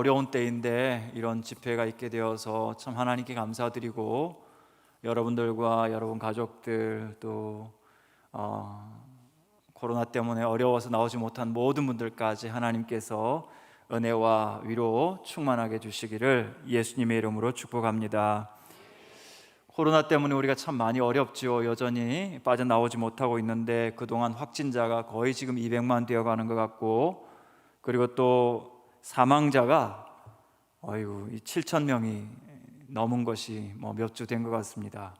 어려운 때인데 이런 집회가 있게 되어서 참 하나님께 감사드리고, 여러분들과 여러분 가족들 또 코로나 때문에 어려워서 나오지 못한 모든 분들까지 하나님께서 은혜와 위로 충만하게 주시기를 예수님의 이름으로 축복합니다. 코로나 때문에 우리가 참 많이 어렵죠. 여전히 빠져나오지 못하고 있는데 그동안 확진자가 거의 지금 200만 되어가는 것 같고, 그리고 또 사망자가 7천 명이 넘은 것이 몇 주 된 것 같습니다.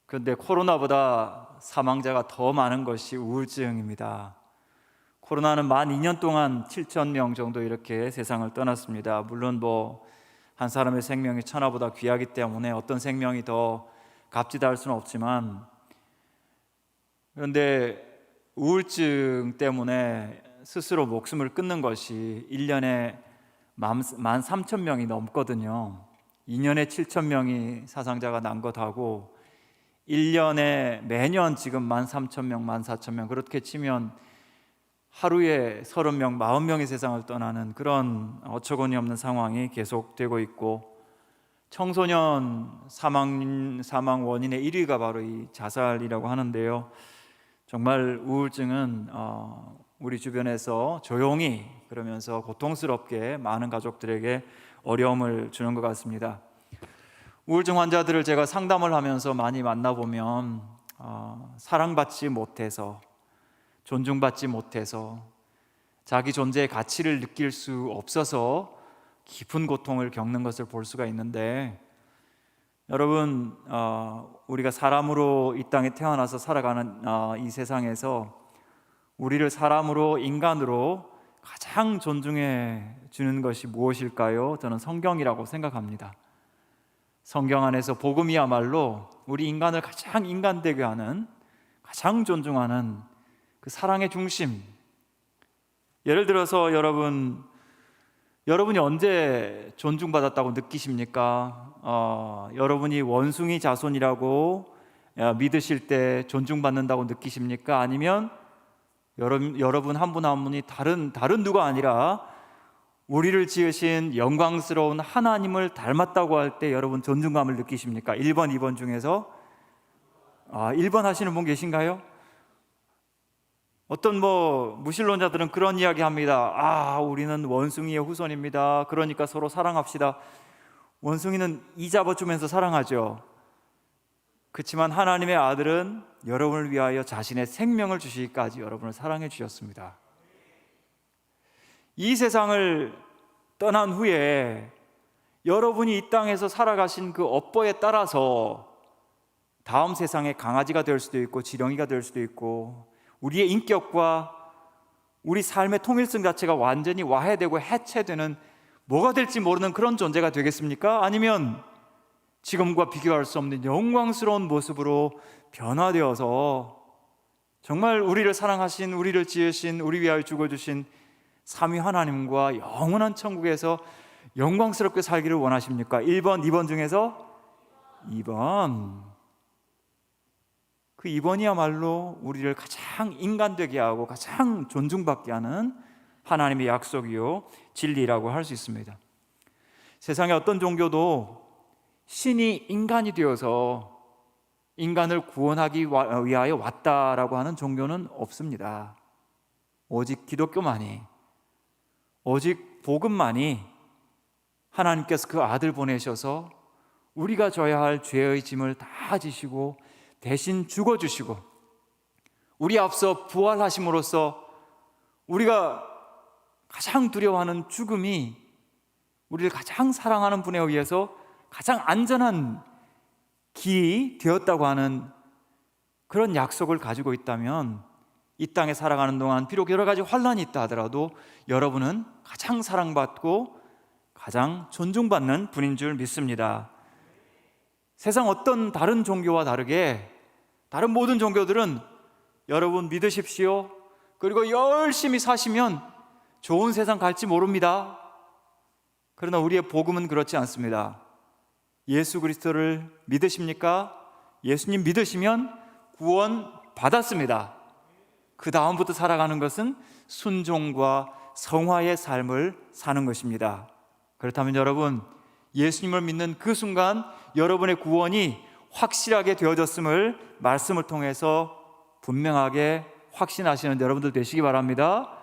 그런데 코로나보다 사망자가 더 많은 것이 우울증입니다. 코로나는 만 2년 동안 7천 명 정도 이렇게 세상을 떠났습니다. 물론 한 사람의 생명이 천하보다 귀하기 때문에 어떤 생명이 더 값지다 할 수는 없지만, 그런데 우울증 때문에 스스로 목숨을 끊는 것이 1년에 13,000명이 넘거든요. 2년에 7,000명이 사상자가 난 것하고 1년에 매년 지금 13,000명, 14,000명 그렇게 치면 하루에 30명, 40명이 세상을 떠나는 그런 어처구니 없는 상황이 계속되고 있고, 청소년 사망 원인의 1위가 바로 이 자살이라고 하는데요. 정말 우울증은 우리 주변에서 조용히 그러면서 고통스럽게 많은 가족들에게 어려움을 주는 것 같습니다. 우울증 환자들을 제가 상담을 하면서 많이 만나보면 사랑받지 못해서, 존중받지 못해서, 자기 존재의 가치를 느낄 수 없어서 깊은 고통을 겪는 것을 볼 수가 있는데, 여러분, 우리가 사람으로 이 땅에 태어나서 살아가는 이 세상에서 우리를 사람으로, 인간으로 가장 존중해 주는 것이 무엇일까요? 저는 성경이라고 생각합니다. 성경 안에서 복음이야말로 우리 인간을 가장 인간되게 하는, 가장 존중하는 그 사랑의 중심. 예를 들어서 여러분이 언제 존중받았다고 느끼십니까? 여러분이 원숭이 자손이라고 믿으실 때 존중받는다고 느끼십니까? 아니면 여러분 한 분 한 분이 다른 누가 아니라 우리를 지으신 영광스러운 하나님을 닮았다고 할 때 여러분 존중감을 느끼십니까? 1번, 2번 중에서 1번 하시는 분 계신가요? 어떤 무신론자들은 그런 이야기 합니다. 우리는 원숭이의 후손입니다. 그러니까 서로 사랑합시다. 원숭이는 이 잡아주면서 사랑하죠. 그렇지만 하나님의 아들은 여러분을 위하여 자신의 생명을 주시기까지 여러분을 사랑해 주셨습니다. 이 세상을 떠난 후에 여러분이 이 땅에서 살아가신 그 업보에 따라서 다음 세상에 강아지가 될 수도 있고 지렁이가 될 수도 있고, 우리의 인격과 우리 삶의 통일성 자체가 완전히 와해되고 해체되는, 뭐가 될지 모르는 그런 존재가 되겠습니까? 아니면 지금과 비교할 수 없는 영광스러운 모습으로 변화되어서 정말 우리를 사랑하신, 우리를 지으신, 우리 위하여 죽어주신 삼위 하나님과 영원한 천국에서 영광스럽게 살기를 원하십니까? 1번, 2번 중에서 2번. 그 2번이야말로 우리를 가장 인간되게 하고 가장 존중받게 하는 하나님의 약속이요 진리라고 할 수 있습니다. 세상의 어떤 종교도 신이 인간이 되어서 인간을 구원하기 위하여 왔다라고 하는 종교는 없습니다. 오직 기독교만이, 오직 복음만이 하나님께서 그 아들 보내셔서 우리가 져야 할 죄의 짐을 다 지시고 대신 죽어주시고, 우리 앞서 부활하심으로써 우리가 가장 두려워하는 죽음이 우리를 가장 사랑하는 분에 의해서 가장 안전한 길이 되었다고 하는 그런 약속을 가지고 있다면, 이 땅에 살아가는 동안 비록 여러 가지 환난이 있다 하더라도 여러분은 가장 사랑받고 가장 존중받는 분인 줄 믿습니다. 세상 어떤 다른 종교와 다르게 다른 모든 종교들은 여러분 믿으십시오, 그리고 열심히 사시면 좋은 세상 갈지 모릅니다. 그러나 우리의 복음은 그렇지 않습니다. 예수 그리스도를 믿으십니까? 예수님 믿으시면 구원 받았습니다. 그 다음부터 살아가는 것은 순종과 성화의 삶을 사는 것입니다. 그렇다면 여러분, 예수님을 믿는 그 순간 여러분의 구원이 확실하게 되어졌음을 말씀을 통해서 분명하게 확신하시는 여러분들 되시기 바랍니다.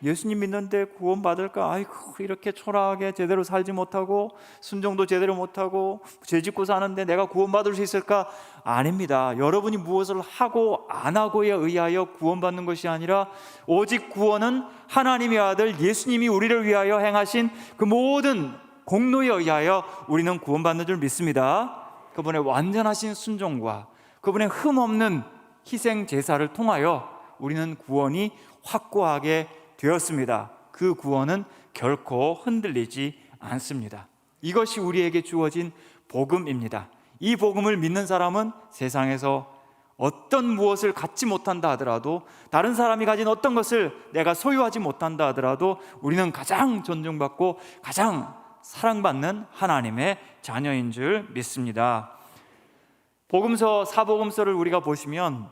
예수님 믿는데 구원 받을까? 아이고, 이렇게 초라하게 제대로 살지 못하고 순종도 제대로 못하고 죄 짓고 사는데 내가 구원 받을 수 있을까? 아닙니다. 여러분이 무엇을 하고 안 하고에 의하여 구원받는 것이 아니라 오직 구원은 하나님의 아들 예수님이 우리를 위하여 행하신 그 모든 공로에 의하여 우리는 구원받는 줄 믿습니다. 그분의 완전하신 순종과 그분의 흠없는 희생 제사를 통하여 우리는 구원이 확고하게 되었습니다. 그 구원은 결코 흔들리지 않습니다. 이것이 우리에게 주어진 복음입니다. 이 복음을 믿는 사람은 세상에서 어떤 무엇을 갖지 못한다 하더라도, 다른 사람이 가진 어떤 것을 내가 소유하지 못한다 하더라도 우리는 가장 존중받고 가장 사랑받는 하나님의 자녀인 줄 믿습니다. 복음서, 사복음서를 우리가 보시면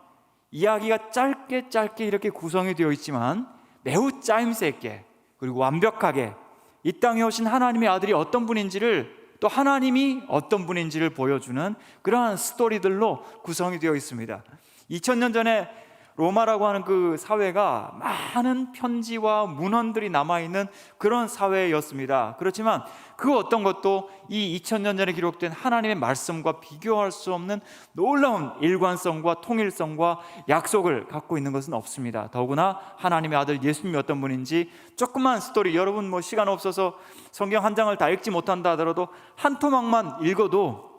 이야기가 짧게 이렇게 구성이 되어 있지만 매우 짜임새 있게 그리고 완벽하게 이 땅에 오신 하나님의 아들이 어떤 분인지를, 또 하나님이 어떤 분인지를 보여주는 그러한 스토리들로 구성이 되어 있습니다. 2000년 전에 로마라고 하는 그 사회가 많은 편지와 문헌들이 남아있는 그런 사회였습니다. 그렇지만 그 어떤 것도 이 2000년 전에 기록된 하나님의 말씀과 비교할 수 없는 놀라운 일관성과 통일성과 약속을 갖고 있는 것은 없습니다. 더구나 하나님의 아들 예수님이 어떤 분인지 조그만 스토리, 여러분 뭐 시간 없어서 성경 한 장을 다 읽지 못한다 하더라도 한 토막만 읽어도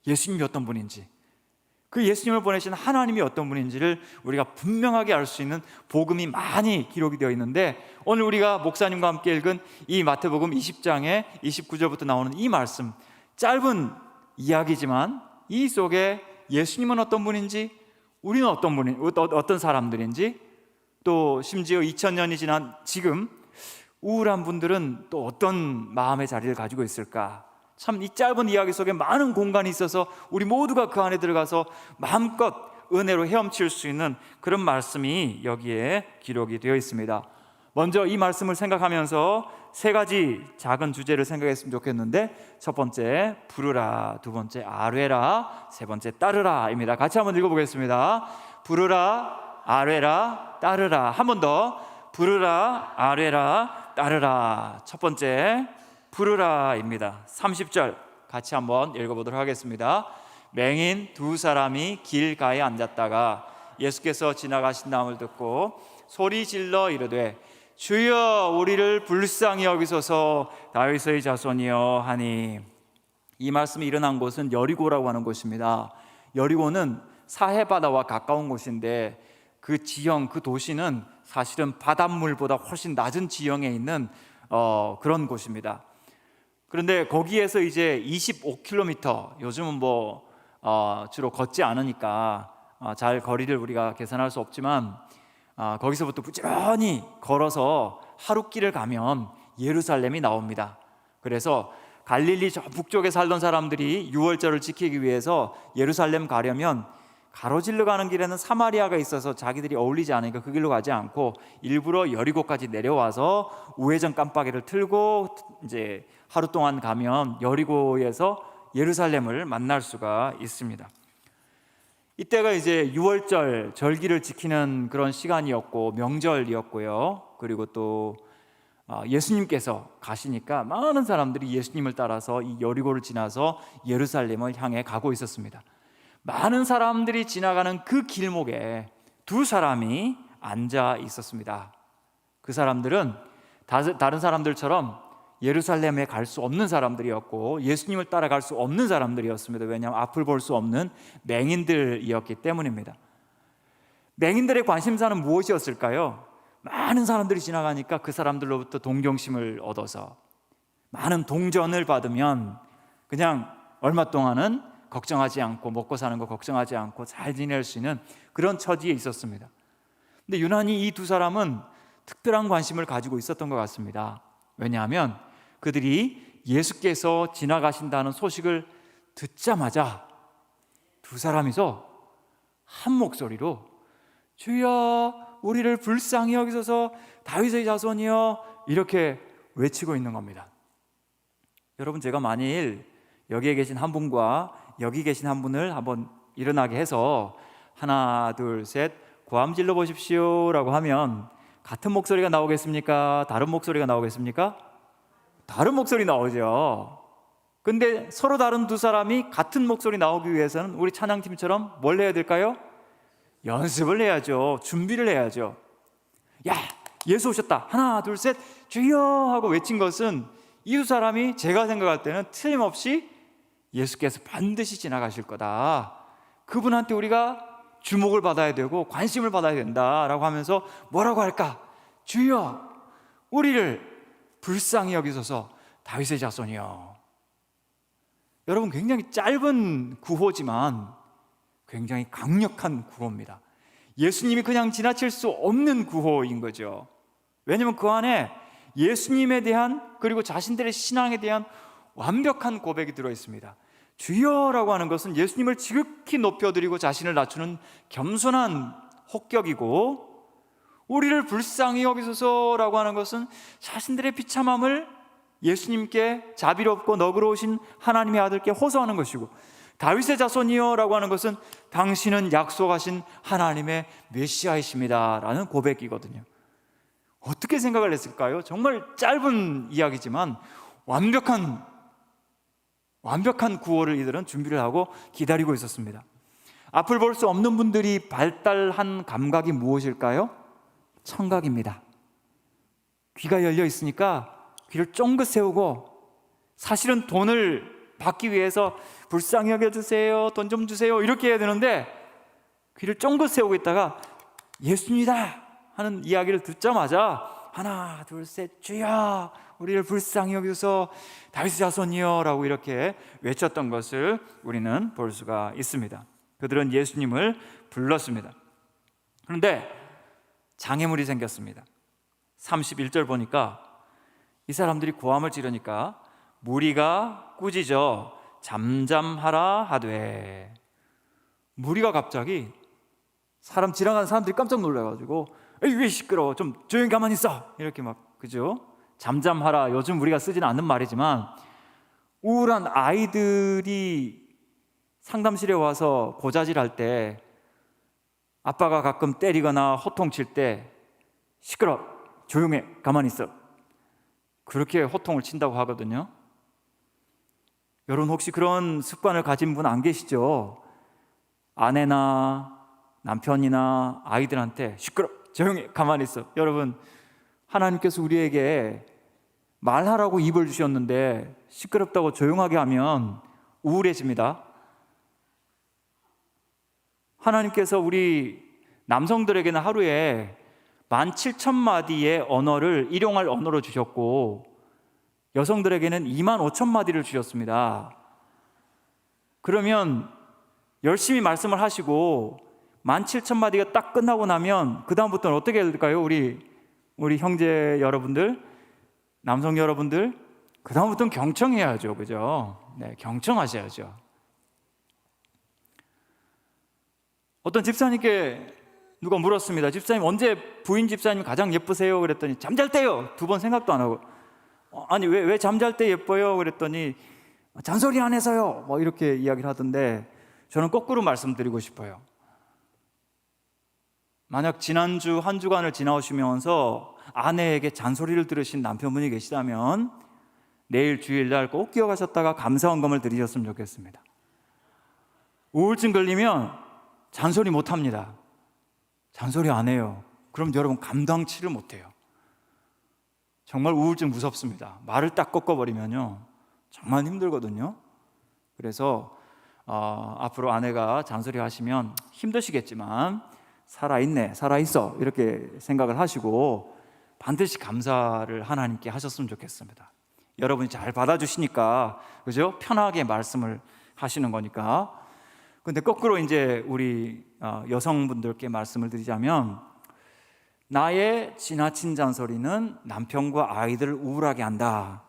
예수님이 어떤 분인지, 그 예수님을 보내신 하나님이 어떤 분인지를 우리가 분명하게 알 수 있는 복음이 많이 기록이 되어 있는데, 오늘 우리가 목사님과 함께 읽은 이 마태복음 20장의 29절부터 나오는 이 말씀, 짧은 이야기지만 이 속에 예수님은 어떤 분인지, 우리는 어떤 사람들인지, 또 심지어 2000년이 지난 지금 우울한 분들은 또 어떤 마음의 자리를 가지고 있을까? 참 이 짧은 이야기 속에 많은 공간이 있어서 우리 모두가 그 안에 들어가서 마음껏 은혜로 헤엄칠 수 있는 그런 말씀이 여기에 기록이 되어 있습니다. 먼저 이 말씀을 생각하면서 세 가지 작은 주제를 생각했으면 좋겠는데, 첫 번째 부르라, 두 번째 아뢰라, 세 번째 따르라입니다. 같이 한번 읽어보겠습니다. 부르라, 아뢰라, 따르라. 한 번 더. 부르라, 아뢰라, 따르라. 첫 번째 부르라입니다. 30절 같이 한번 읽어보도록 하겠습니다. 맹인 두 사람이 길가에 앉았다가 예수께서 지나가신다함을 듣고 소리 질러 이르되 주여 우리를 불쌍히 여기소서 다윗의 자손이여 하니. 이 말씀이 일어난 곳은 여리고라고 하는 곳입니다. 여리고는 사해바다와 가까운 곳인데 그 지형, 그 도시는 사실은 바닷물보다 훨씬 낮은 지형에 있는 그런 곳입니다. 그런데 거기에서 이제 25km, 요즘은 주로 걷지 않으니까 잘 거리를 우리가 계산할 수 없지만 거기서부터 부지런히 걸어서 하루길을 가면 예루살렘이 나옵니다. 그래서 갈릴리 저 북쪽에 살던 사람들이 유월절을 지키기 위해서 예루살렘 가려면 가로질러 가는 길에는 사마리아가 있어서 자기들이 어울리지 않으니까 그 길로 가지 않고 일부러 여리고까지 내려와서 우회전 깜빡이를 틀고 이제 하루 동안 가면 여리고에서 예루살렘을 만날 수가 있습니다. 이때가 이제 유월절 절기를 지키는 그런 시간이었고 명절이었고요. 그리고 또 예수님께서 가시니까 많은 사람들이 예수님을 따라서 이 여리고를 지나서 예루살렘을 향해 가고 있었습니다. 많은 사람들이 지나가는 그 길목에 두 사람이 앉아 있었습니다. 그 사람들은 다른 사람들처럼 예루살렘에 갈 수 없는 사람들이었고 예수님을 따라갈 수 없는 사람들이었습니다. 왜냐하면 앞을 볼 수 없는 맹인들이었기 때문입니다. 맹인들의 관심사는 무엇이었을까요? 많은 사람들이 지나가니까 그 사람들로부터 동정심을 얻어서 많은 동전을 받으면 그냥 얼마 동안은 걱정하지 않고 먹고 사는 거 걱정하지 않고 잘 지낼 수 있는 그런 처지에 있었습니다. 근데 유난히 이 두 사람은 특별한 관심을 가지고 있었던 것 같습니다. 왜냐하면 그들이 예수께서 지나가신다는 소식을 듣자마자 두 사람이서 한 목소리로 주여 우리를 불쌍히 여기소서 다윗의 자손이여 이렇게 외치고 있는 겁니다. 여러분, 제가 만일 여기에 계신 한 분과 여기 계신 한 분을 한번 일어나게 해서 하나 둘 셋 고함 질러 보십시오 라고 하면 같은 목소리가 나오겠습니까? 다른 목소리가 나오겠습니까? 다른 목소리 나오죠. 근데 서로 다른 두 사람이 같은 목소리 나오기 위해서는 우리 찬양팀처럼 뭘 해야 될까요? 연습을 해야죠. 준비를 해야죠. 야, 예수 오셨다. 하나 둘 셋 주여 하고 외친 것은 이 두 사람이 제가 생각할 때는 틀림없이 예수께서 반드시 지나가실 거다, 그분한테 우리가 주목을 받아야 되고 관심을 받아야 된다라고 하면서 뭐라고 할까? 주여 우리를 불쌍히 여기소서 다윗의 자손이여. 여러분, 굉장히 짧은 구호지만 굉장히 강력한 구호입니다. 예수님이 그냥 지나칠 수 없는 구호인 거죠. 왜냐하면 그 안에 예수님에 대한, 그리고 자신들의 신앙에 대한 완벽한 고백이 들어있습니다. 주여라고 하는 것은 예수님을 지극히 높여드리고 자신을 낮추는 겸손한 혹격이고, 우리를 불쌍히 여기소서라고 하는 것은 자신들의 비참함을 예수님께, 자비롭고 너그러우신 하나님의 아들께 호소하는 것이고, 다윗의 자손이여라고 하는 것은 당신은 약속하신 하나님의 메시아이십니다 라는 고백이거든요. 어떻게 생각을 했을까요? 정말 짧은 이야기지만 완벽한 구호를 이들은 준비를 하고 기다리고 있었습니다. 앞을 볼 수 없는 분들이 발달한 감각이 무엇일까요? 청각입니다. 귀가 열려 있으니까 귀를 쫑긋 세우고, 사실은 돈을 받기 위해서 불쌍히 여겨주세요, 돈 좀 주세요 이렇게 해야 되는데 귀를 쫑긋 세우고 있다가 예수님이다 하는 이야기를 듣자마자 하나 둘 셋 주여 우리를 불쌍히 여기소서 다윗의 자손이여 라고 이렇게 외쳤던 것을 우리는 볼 수가 있습니다. 그들은 예수님을 불렀습니다. 그런데 장애물이 생겼습니다. 31절 보니까 이 사람들이 고함을 지르니까 무리가 꾸짖어 잠잠하라 하되, 무리가 갑자기 지나가는 사람들이 깜짝 놀라가지고 에이 왜 시끄러워, 좀 조용히 가만히 있어 이렇게 막, 그죠? 잠잠하라, 요즘 우리가 쓰지는 않는 말이지만 우울한 아이들이 상담실에 와서 고자질할 때 아빠가 가끔 때리거나 호통칠 때 시끄러, 조용해, 가만히 있어, 그렇게 호통을 친다고 하거든요. 여러분, 혹시 그런 습관을 가진 분 안 계시죠? 아내나 남편이나 아이들한테 시끄러, 조용히, 가만히 있어. 여러분, 하나님께서 우리에게 말하라고 입을 주셨는데 시끄럽다고 조용하게 하면 우울해집니다. 하나님께서 우리 남성들에게는 하루에 17,000마디의 언어를 일용할 언어로 주셨고, 여성들에게는 25,000마디를 주셨습니다. 그러면 열심히 말씀을 하시고 17,000마디가 딱 끝나고 나면 그 다음부터는 어떻게 해야 될까요? 우리 형제 여러분들, 남성 여러분들, 그 다음부터는 경청해야죠, 그죠? 네, 경청하셔야죠. 어떤 집사님께 누가 물었습니다. 집사님, 언제 부인 집사님 가장 예쁘세요? 그랬더니 잠잘 때요. 2번 생각도 안 하고, 아니 왜 잠잘 때 예뻐요? 그랬더니 잔소리 안 해서요, 뭐 이렇게 이야기를 하던데, 저는 거꾸로 말씀드리고 싶어요. 만약 지난주 한 주간을 지나오시면서 아내에게 잔소리를 들으신 남편분이 계시다면 내일 주일날 꼭 기억하셨다가 감사원금을 드리셨으면 좋겠습니다. 우울증 걸리면 잔소리 못합니다. 잔소리 안 해요. 그럼 여러분 감당치를 못해요. 정말 우울증 무섭습니다. 말을 딱 꺾어버리면요 정말 힘들거든요. 그래서 앞으로 아내가 잔소리 하시면 힘드시겠지만 살아있네, 살아있어 이렇게 생각을 하시고 반드시 감사를 하나님께 하셨으면 좋겠습니다. 여러분이 잘 받아주시니까, 그죠? 편하게 말씀을 하시는 거니까. 근데 거꾸로 이제 우리 여성분들께 말씀을 드리자면, 나의 지나친 잔소리는 남편과 아이들을 우울하게 한다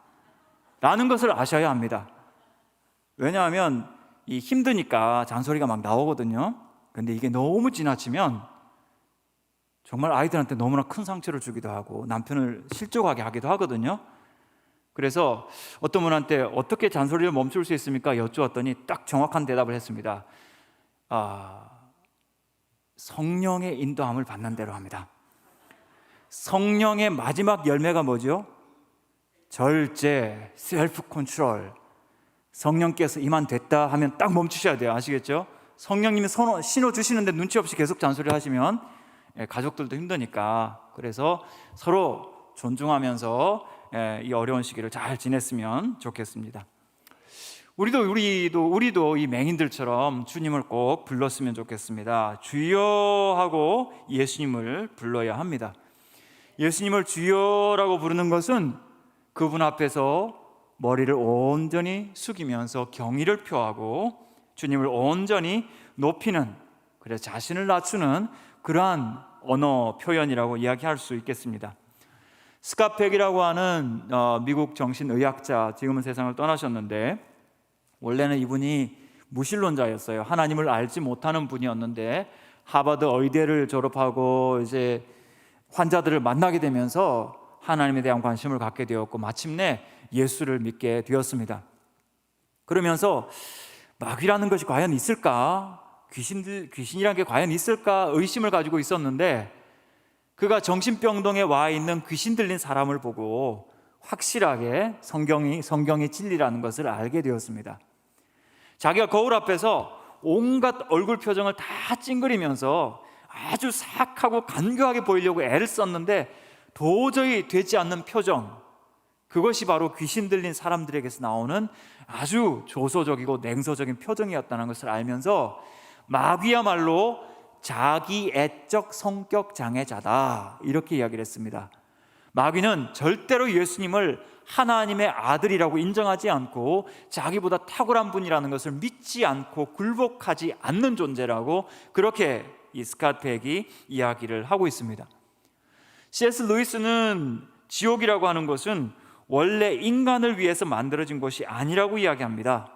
라는 것을 아셔야 합니다. 왜냐하면 힘드니까 잔소리가 막 나오거든요. 근데 이게 너무 지나치면 정말 아이들한테 너무나 큰 상처를 주기도 하고 남편을 실족하게 하기도 하거든요. 그래서 어떤 분한테 어떻게 잔소리를 멈출 수 있습니까? 여쭈었더니 딱 정확한 대답을 했습니다. 성령의 인도함을 받는 대로 합니다. 성령의 마지막 열매가 뭐죠? 절제, 셀프 컨트롤. 성령께서 이만 됐다 하면 딱 멈추셔야 돼요. 아시겠죠? 성령님이 신호 주시는데 눈치 없이 계속 잔소리 하시면 가족들도 힘드니까. 그래서 서로 존중하면서 이 어려운 시기를 잘 지냈으면 좋겠습니다. 우리도 이 맹인들처럼 주님을 꼭 불렀으면 좋겠습니다. 주여 하고 예수님을 불러야 합니다. 예수님을 주여라고 부르는 것은 그분 앞에서 머리를 온전히 숙이면서 경의를 표하고 주님을 온전히 높이는, 그래서 자신을 낮추는 그러한 언어 표현이라고 이야기할 수 있겠습니다. 스캇 팩이라고 하는 미국 정신의학자, 지금은 세상을 떠나셨는데 원래는 이분이 무신론자였어요. 하나님을 알지 못하는 분이었는데 하버드 의대를 졸업하고 이제 환자들을 만나게 되면서 하나님에 대한 관심을 갖게 되었고 마침내 예수를 믿게 되었습니다. 그러면서 마귀라는 것이 과연 있을까? 귀신이라는 게 과연 있을까? 의심을 가지고 있었는데 그가 정신병동에 와 있는 귀신 들린 사람을 보고 확실하게 성경이 진리라는 것을 알게 되었습니다. 자기가 거울 앞에서 온갖 얼굴 표정을 다 찡그리면서 아주 사악하고 간교하게 보이려고 애를 썼는데 도저히 되지 않는 표정, 그것이 바로 귀신 들린 사람들에게서 나오는 아주 조소적이고 냉소적인 표정이었다는 것을 알면서 마귀야말로 자기애적 성격 장애자다, 이렇게 이야기를 했습니다. 마귀는 절대로 예수님을 하나님의 아들이라고 인정하지 않고 자기보다 탁월한 분이라는 것을 믿지 않고 굴복하지 않는 존재라고 그렇게 이 스캇 팩이 이야기를 하고 있습니다. C.S. 루이스는 지옥이라고 하는 것은 원래 인간을 위해서 만들어진 것이 아니라고 이야기합니다.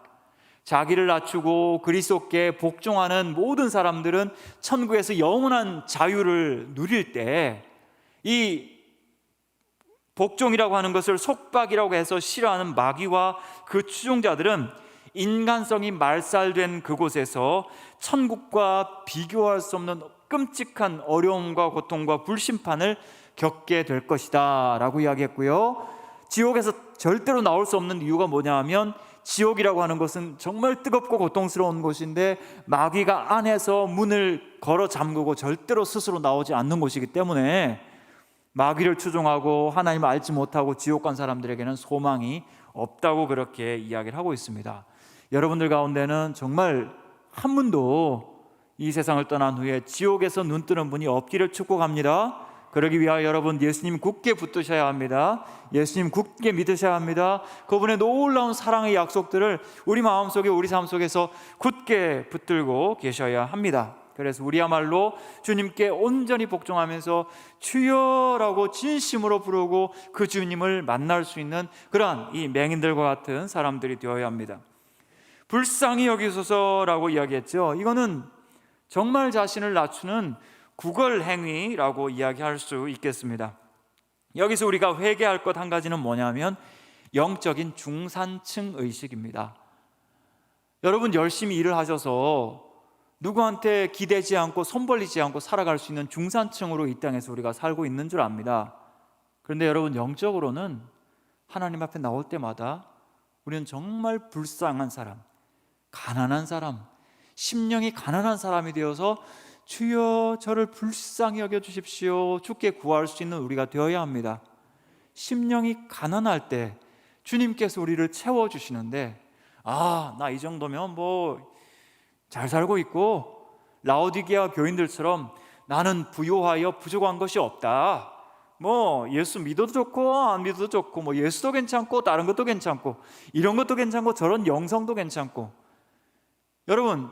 자기를 낮추고 그리스도께 복종하는 모든 사람들은 천국에서 영원한 자유를 누릴 때 이 복종이라고 하는 것을 속박이라고 해서 싫어하는 마귀와 그 추종자들은 인간성이 말살된 그곳에서 천국과 비교할 수 없는 끔찍한 어려움과 고통과 불심판을 겪게 될 것이다 라고 이야기했고요. 지옥에서 절대로 나올 수 없는 이유가 뭐냐 하면 지옥이라고 하는 것은 정말 뜨겁고 고통스러운 곳인데 마귀가 안에서 문을 걸어 잠그고 절대로 스스로 나오지 않는 곳이기 때문에 마귀를 추종하고 하나님을 알지 못하고 지옥 간 사람들에게는 소망이 없다고 그렇게 이야기를 하고 있습니다. 여러분들 가운데는 정말 한 분도 이 세상을 떠난 후에 지옥에서 눈 뜨는 분이 없기를 축복합니다. 그러기 위하여 여러분 예수님 굳게 붙드셔야 합니다. 예수님 굳게 믿으셔야 합니다. 그분의 놀라운 사랑의 약속들을 우리 마음속에, 우리 삶 속에서 굳게 붙들고 계셔야 합니다. 그래서 우리야말로 주님께 온전히 복종하면서 주여라고 진심으로 부르고 그 주님을 만날 수 있는 그러한 이 맹인들과 같은 사람들이 되어야 합니다. 불쌍히 여기소서라고 이야기했죠. 이거는 정말 자신을 낮추는 구걸 행위라고 이야기할 수 있겠습니다. 여기서 우리가 회개할 것 한 가지는 뭐냐면 영적인 중산층 의식입니다. 여러분 열심히 일을 하셔서 누구한테 기대지 않고 손 벌리지 않고 살아갈 수 있는 중산층으로 이 땅에서 우리가 살고 있는 줄 압니다. 그런데 여러분 영적으로는 하나님 앞에 나올 때마다 우리는 정말 불쌍한 사람, 가난한 사람, 심령이 가난한 사람이 되어서 주여 저를 불쌍히 여겨주십시오, 주께 구할 수 있는 우리가 되어야 합니다. 심령이 가난할 때 주님께서 우리를 채워주시는데 나 이 정도면 뭐 잘 살고 있고 라오디게아 교인들처럼 나는 부요하여 부족한 것이 없다, 뭐 예수 믿어도 좋고 안 믿어도 좋고 뭐 예수도 괜찮고 다른 것도 괜찮고 이런 것도 괜찮고 저런 영성도 괜찮고, 여러분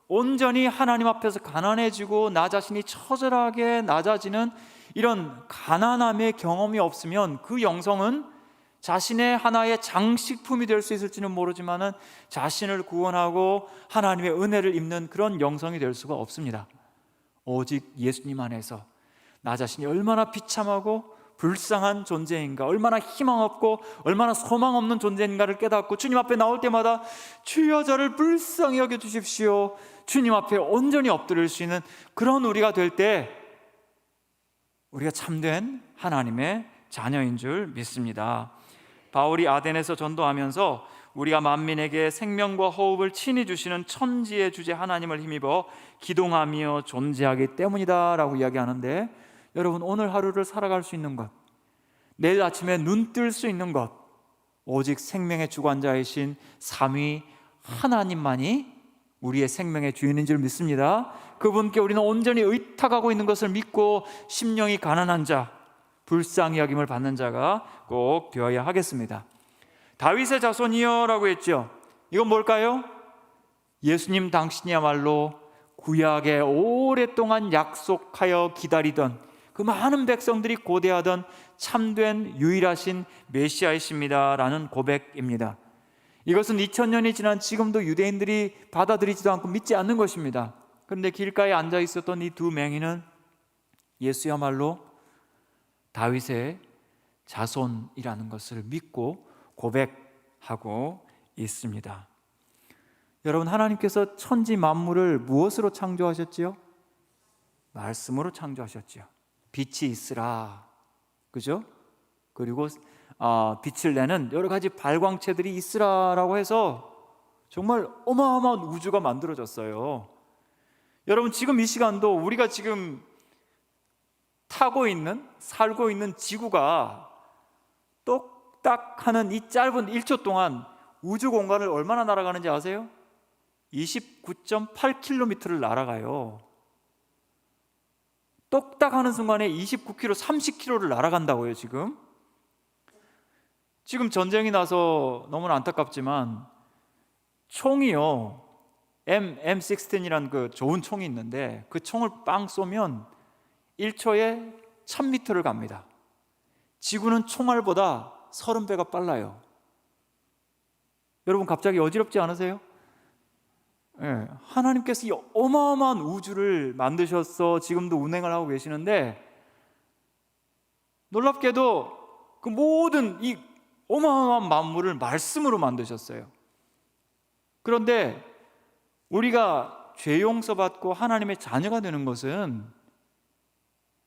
온전히 하나님 앞에서 가난해지고 나 자신이 처절하게 낮아지는 이런 가난함의 경험이 없으면 그 영성은 자신의 하나의 장식품이 될 수 있을지는 모르지만 자신을 구원하고 하나님의 은혜를 입는 그런 영성이 될 수가 없습니다. 오직 예수님 안에서 나 자신이 얼마나 비참하고 불쌍한 존재인가, 얼마나 희망 없고 얼마나 소망 없는 존재인가를 깨닫고 주님 앞에 나올 때마다 주여 저를 불쌍히 여겨주십시오, 주님 앞에 온전히 엎드릴 수 있는 그런 우리가 될 때 우리가 참된 하나님의 자녀인 줄 믿습니다. 바울이 아덴에서 전도하면서 우리가 만민에게 생명과 호흡을 친히 주시는 천지의 주제 하나님을 힘입어 기동하며 존재하기 때문이다 라고 이야기하는데, 여러분, 오늘 하루를 살아갈 수 있는 것, 내일 아침에 눈 뜰 수 있는 것, 오직 생명의 주관자이신 삼위 하나님만이 우리의 생명의 주인인 줄 믿습니다. 그분께 우리는 온전히 의탁하고 있는 것을 믿고 심령이 가난한 자, 불쌍히 여김을 받는 자가 꼭 되어야 하겠습니다. 다윗의 자손이여 라고 했죠. 이건 뭘까요? 예수님 당신이야말로 구약에 오랫동안 약속하여 기다리던 그 많은 백성들이 고대하던 참된 유일하신 메시아이십니다 라는 고백입니다. 이것은 2000년이 지난 지금도 유대인들이 받아들이지도 않고 믿지 않는 것입니다. 그런데 길가에 앉아 있었던 이 두 맹인은 예수야말로 다윗의 자손이라는 것을 믿고 고백하고 있습니다. 여러분, 하나님께서 천지 만물을 무엇으로 창조하셨지요? 말씀으로 창조하셨지요. 빛이 있으라, 그죠? 그리고 빛을 내는 여러 가지 발광체들이 있으라라고 해서 정말 어마어마한 우주가 만들어졌어요. 여러분, 지금 이 시간도 우리가 지금 살고 있는 지구가 똑딱 하는 이 짧은 1초 동안 우주 공간을 얼마나 날아가는지 아세요? 29.8km를 날아가요. 똑딱 하는 순간에 29km, 30km를 날아간다고요. 지금 전쟁이 나서 너무나 안타깝지만 총이요, M16이라는 그 좋은 총이 있는데 그 총을 빵 쏘면 1초에 1000m를 갑니다. 지구는 총알보다 30배가 빨라요. 여러분, 갑자기 어지럽지 않으세요? 네, 하나님께서 이 어마어마한 우주를 만드셔서 지금도 운행을 하고 계시는데, 놀랍게도 그 모든 이 어마어마한 만물을 말씀으로 만드셨어요. 그런데 우리가 죄 용서받고 하나님의 자녀가 되는 것은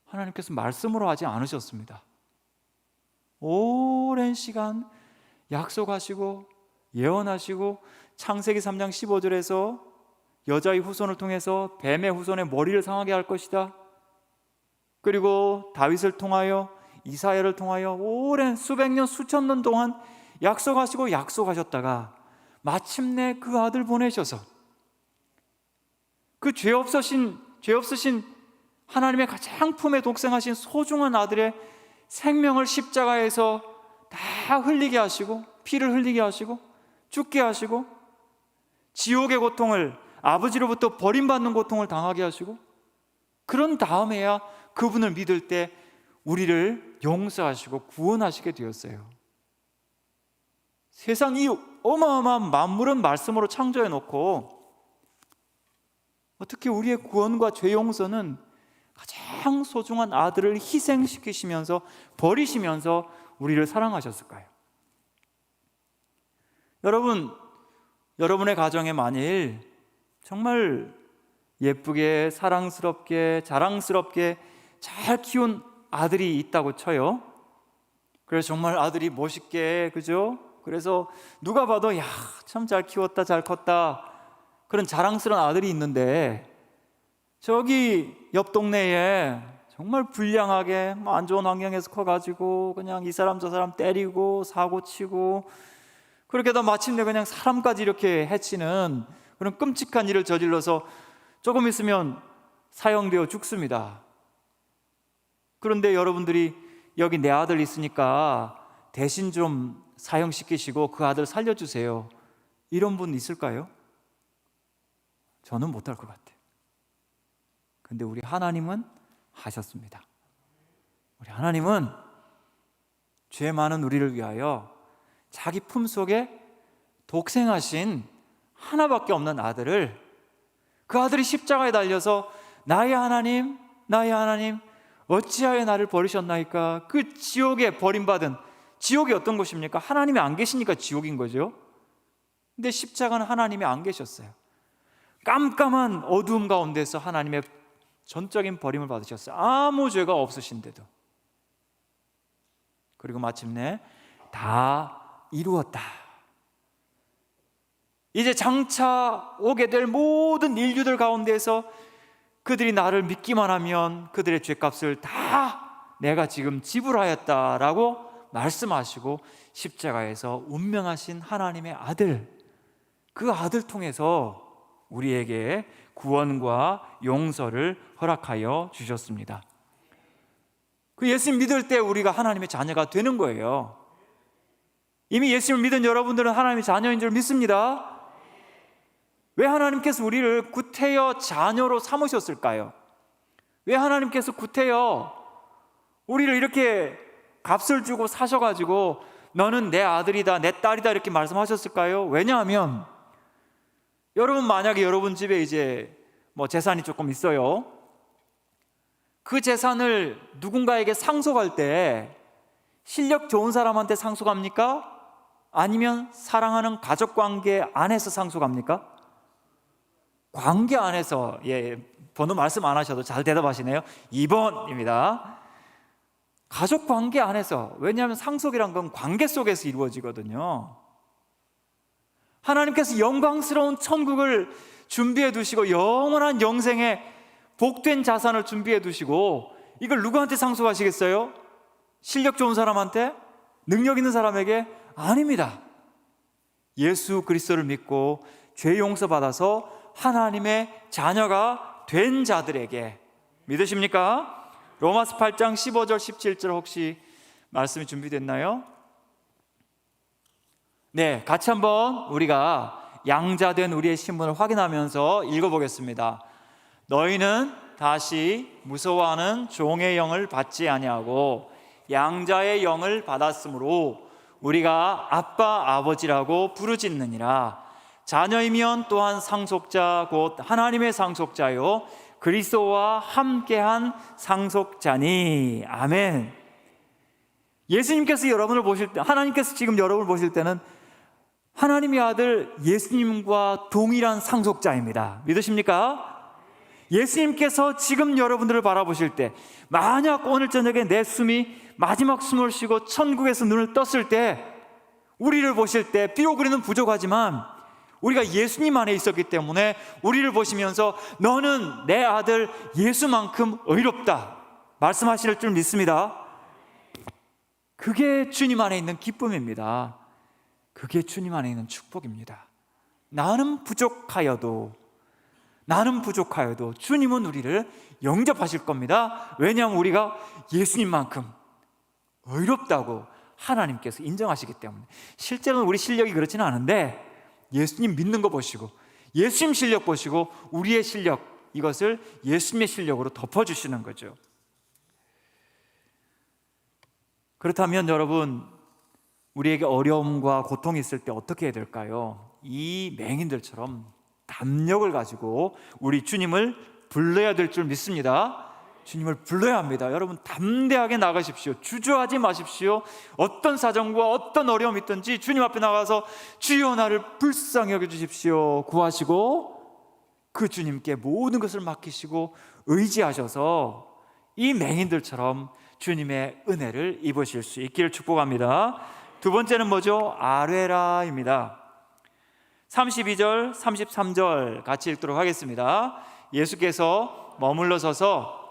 하나님께서 말씀으로 하지 않으셨습니다. 오랜 시간 약속하시고 예언하시고 창세기 3장 15절에서 여자의 후손을 통해서 뱀의 후손의 머리를 상하게 할 것이다. 그리고 다윗을 통하여, 이사야를 통하여 오랜 수백 년, 수천 년 동안 약속하시고 약속하셨다가 마침내 그 아들 보내셔서 그 죄 없으신 하나님의 가장 품에 독생하신 소중한 아들의 생명을 십자가에서 다 흘리게 하시고, 피를 흘리게 하시고, 죽게 하시고, 지옥의 고통을, 아버지로부터 버림받는 고통을 당하게 하시고, 그런 다음에야 그분을 믿을 때 우리를 용서하시고 구원하시게 되었어요. 세상 이 어마어마한 만물은 말씀으로 창조해 놓고 어떻게 우리의 구원과 죄 용서는 가장 소중한 아들을 희생시키시면서 버리시면서 우리를 사랑하셨을까요? 여러분의 가정에 만일 정말 예쁘게, 사랑스럽게, 자랑스럽게 잘 키운 아들이 있다고 쳐요. 그래서 정말 아들이 멋있게, 그죠? 그래서 누가 봐도 야, 참 잘 키웠다, 잘 컸다, 그런 자랑스러운 아들이 있는데, 저기 옆 동네에 정말 불량하게 안 좋은 환경에서 커가지고 그냥 이 사람 저 사람 때리고 사고 치고, 그렇게다 마침내 그냥 사람까지 이렇게 해치는 그런 끔찍한 일을 저질러서 조금 있으면 사형되어 죽습니다. 그런데 여러분들이 여기 내 아들 있으니까 대신 좀 사형시키시고 그 아들 살려주세요, 이런 분 있을까요? 저는 못할 것 같아요. 근데 우리 하나님은 하셨습니다. 우리 하나님은 죄 많은 우리를 위하여 자기 품속에 독생하신 하나밖에 없는 아들을, 그 아들이 십자가에 달려서 나의 하나님, 나의 하나님, 어찌하여 나를 버리셨나이까? 그 지옥에 버림받은 지옥이 어떤 곳입니까? 하나님이 안 계시니까 지옥인 거죠. 근데 십자가는 하나님이 안 계셨어요. 깜깜한 어두움 가운데서 하나님의 전적인 버림을 받으셨어요. 아무 죄가 없으신데도. 그리고 마침내 다 이루었다. 이제 장차 오게 될 모든 인류들 가운데서 그들이 나를 믿기만 하면 그들의 죄값을 다 내가 지금 지불하였다라고 말씀하시고 십자가에서 운명하신 하나님의 아들, 그 아들 통해서 우리에게 구원과 용서를 허락하여 주셨습니다. 그 예수님 믿을 때 우리가 하나님의 자녀가 되는 거예요. 이미 예수님을 믿은 여러분들은 하나님의 자녀인 줄 믿습니다. 왜 하나님께서 우리를 구태여 자녀로 삼으셨을까요? 왜 하나님께서 구태여 우리를 이렇게 값을 주고 사셔가지고 너는 내 아들이다, 내 딸이다 이렇게 말씀하셨을까요? 왜냐하면 여러분, 만약에 여러분 집에 이제 재산이 조금 있어요. 그 재산을 누군가에게 상속할 때 실력 좋은 사람한테 상속합니까? 아니면 사랑하는 가족관계 안에서 상속합니까? 관계 안에서. 번호 말씀 안 하셔도 잘 대답하시네요. 2번입니다. 가족관계 안에서. 왜냐하면 상속이란 건 관계 속에서 이루어지거든요. 하나님께서 영광스러운 천국을 준비해 두시고 영원한 영생에 복된 자산을 준비해 두시고 이걸 누구한테 상속하시겠어요? 실력 좋은 사람한테? 능력 있는 사람에게? 아닙니다. 예수 그리스도를 믿고 죄 용서 받아서 하나님의 자녀가 된 자들에게. 믿으십니까? 로마서 8장 15절 17절 혹시 말씀이 준비됐나요? 네, 같이 한번 우리가 양자된 우리의 신분을 확인하면서 읽어보겠습니다. 너희는 다시 무서워하는 종의 영을 받지 아니하고 양자의 영을 받았으므로 우리가 아빠 아버지라고 부르짖느니라. 자녀이면 또한 상속자 곧 하나님의 상속자요 그리스도와 함께한 상속자니. 아멘. 예수님께서 여러분을 보실 때, 하나님께서 지금 여러분을 보실 때는 하나님의 아들 예수님과 동일한 상속자입니다. 믿으십니까? 예수님께서 지금 여러분들을 바라보실 때, 만약 오늘 저녁에 내 숨이 마지막 숨을 쉬고 천국에서 눈을 떴을 때 우리를 보실 때, 비록 우리는 부족하지만 우리가 예수님 안에 있었기 때문에 우리를 보시면서 너는 내 아들 예수만큼 의롭다 말씀하실 줄 믿습니다. 그게 주님 안에 있는 기쁨입니다. 그게 주님 안에 있는 축복입니다. 나는 부족하여도 주님은 우리를 영접하실 겁니다. 왜냐하면 우리가 예수님만큼 의롭다고 하나님께서 인정하시기 때문에. 실제로는 우리 실력이 그렇지는 않은데 예수님 믿는 거 보시고 예수님 실력 보시고 우리의 실력, 이것을 예수님의 실력으로 덮어주시는 거죠. 그렇다면 여러분, 우리에게 어려움과 고통이 있을 때 어떻게 해야 될까요? 이 맹인들처럼 담력을 가지고 우리 주님을 불러야 될 줄 믿습니다. 주님을 불러야 합니다. 여러분, 담대하게 나가십시오. 주저하지 마십시오. 어떤 사정과 어떤 어려움이 있든지 주님 앞에 나가서 주여 나를 불쌍히 여겨주십시오 구하시고 그 주님께 모든 것을 맡기시고 의지하셔서 이 맹인들처럼 주님의 은혜를 입으실 수 있기를 축복합니다. 두 번째는 뭐죠? 아뢰라입니다. 32절, 33절 같이 읽도록 하겠습니다. 예수께서 머물러 서서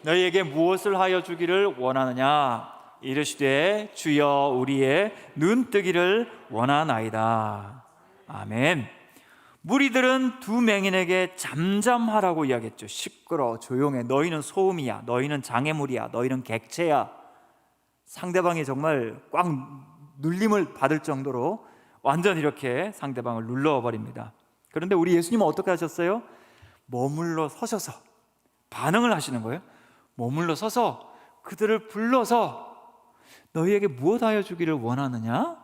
너희에게 무엇을 하여 주기를 원하느냐? 이르시되 주여 우리의 눈 뜨기를 원하나이다. 아멘. 무리들은 두 맹인에게 잠잠하라고 이야기했죠. 시끄러, 조용해. 너희는 소음이야. 너희는 장애물이야. 너희는 객체야. 상대방이 정말 꽉 눌림을 받을 정도로 완전 이렇게 상대방을 눌러버립니다. 그런데 우리 예수님은 어떻게 하셨어요? 머물러 서셔서 반응을 하시는 거예요. 머물러 서서 그들을 불러서 너희에게 무엇하여 주기를 원하느냐?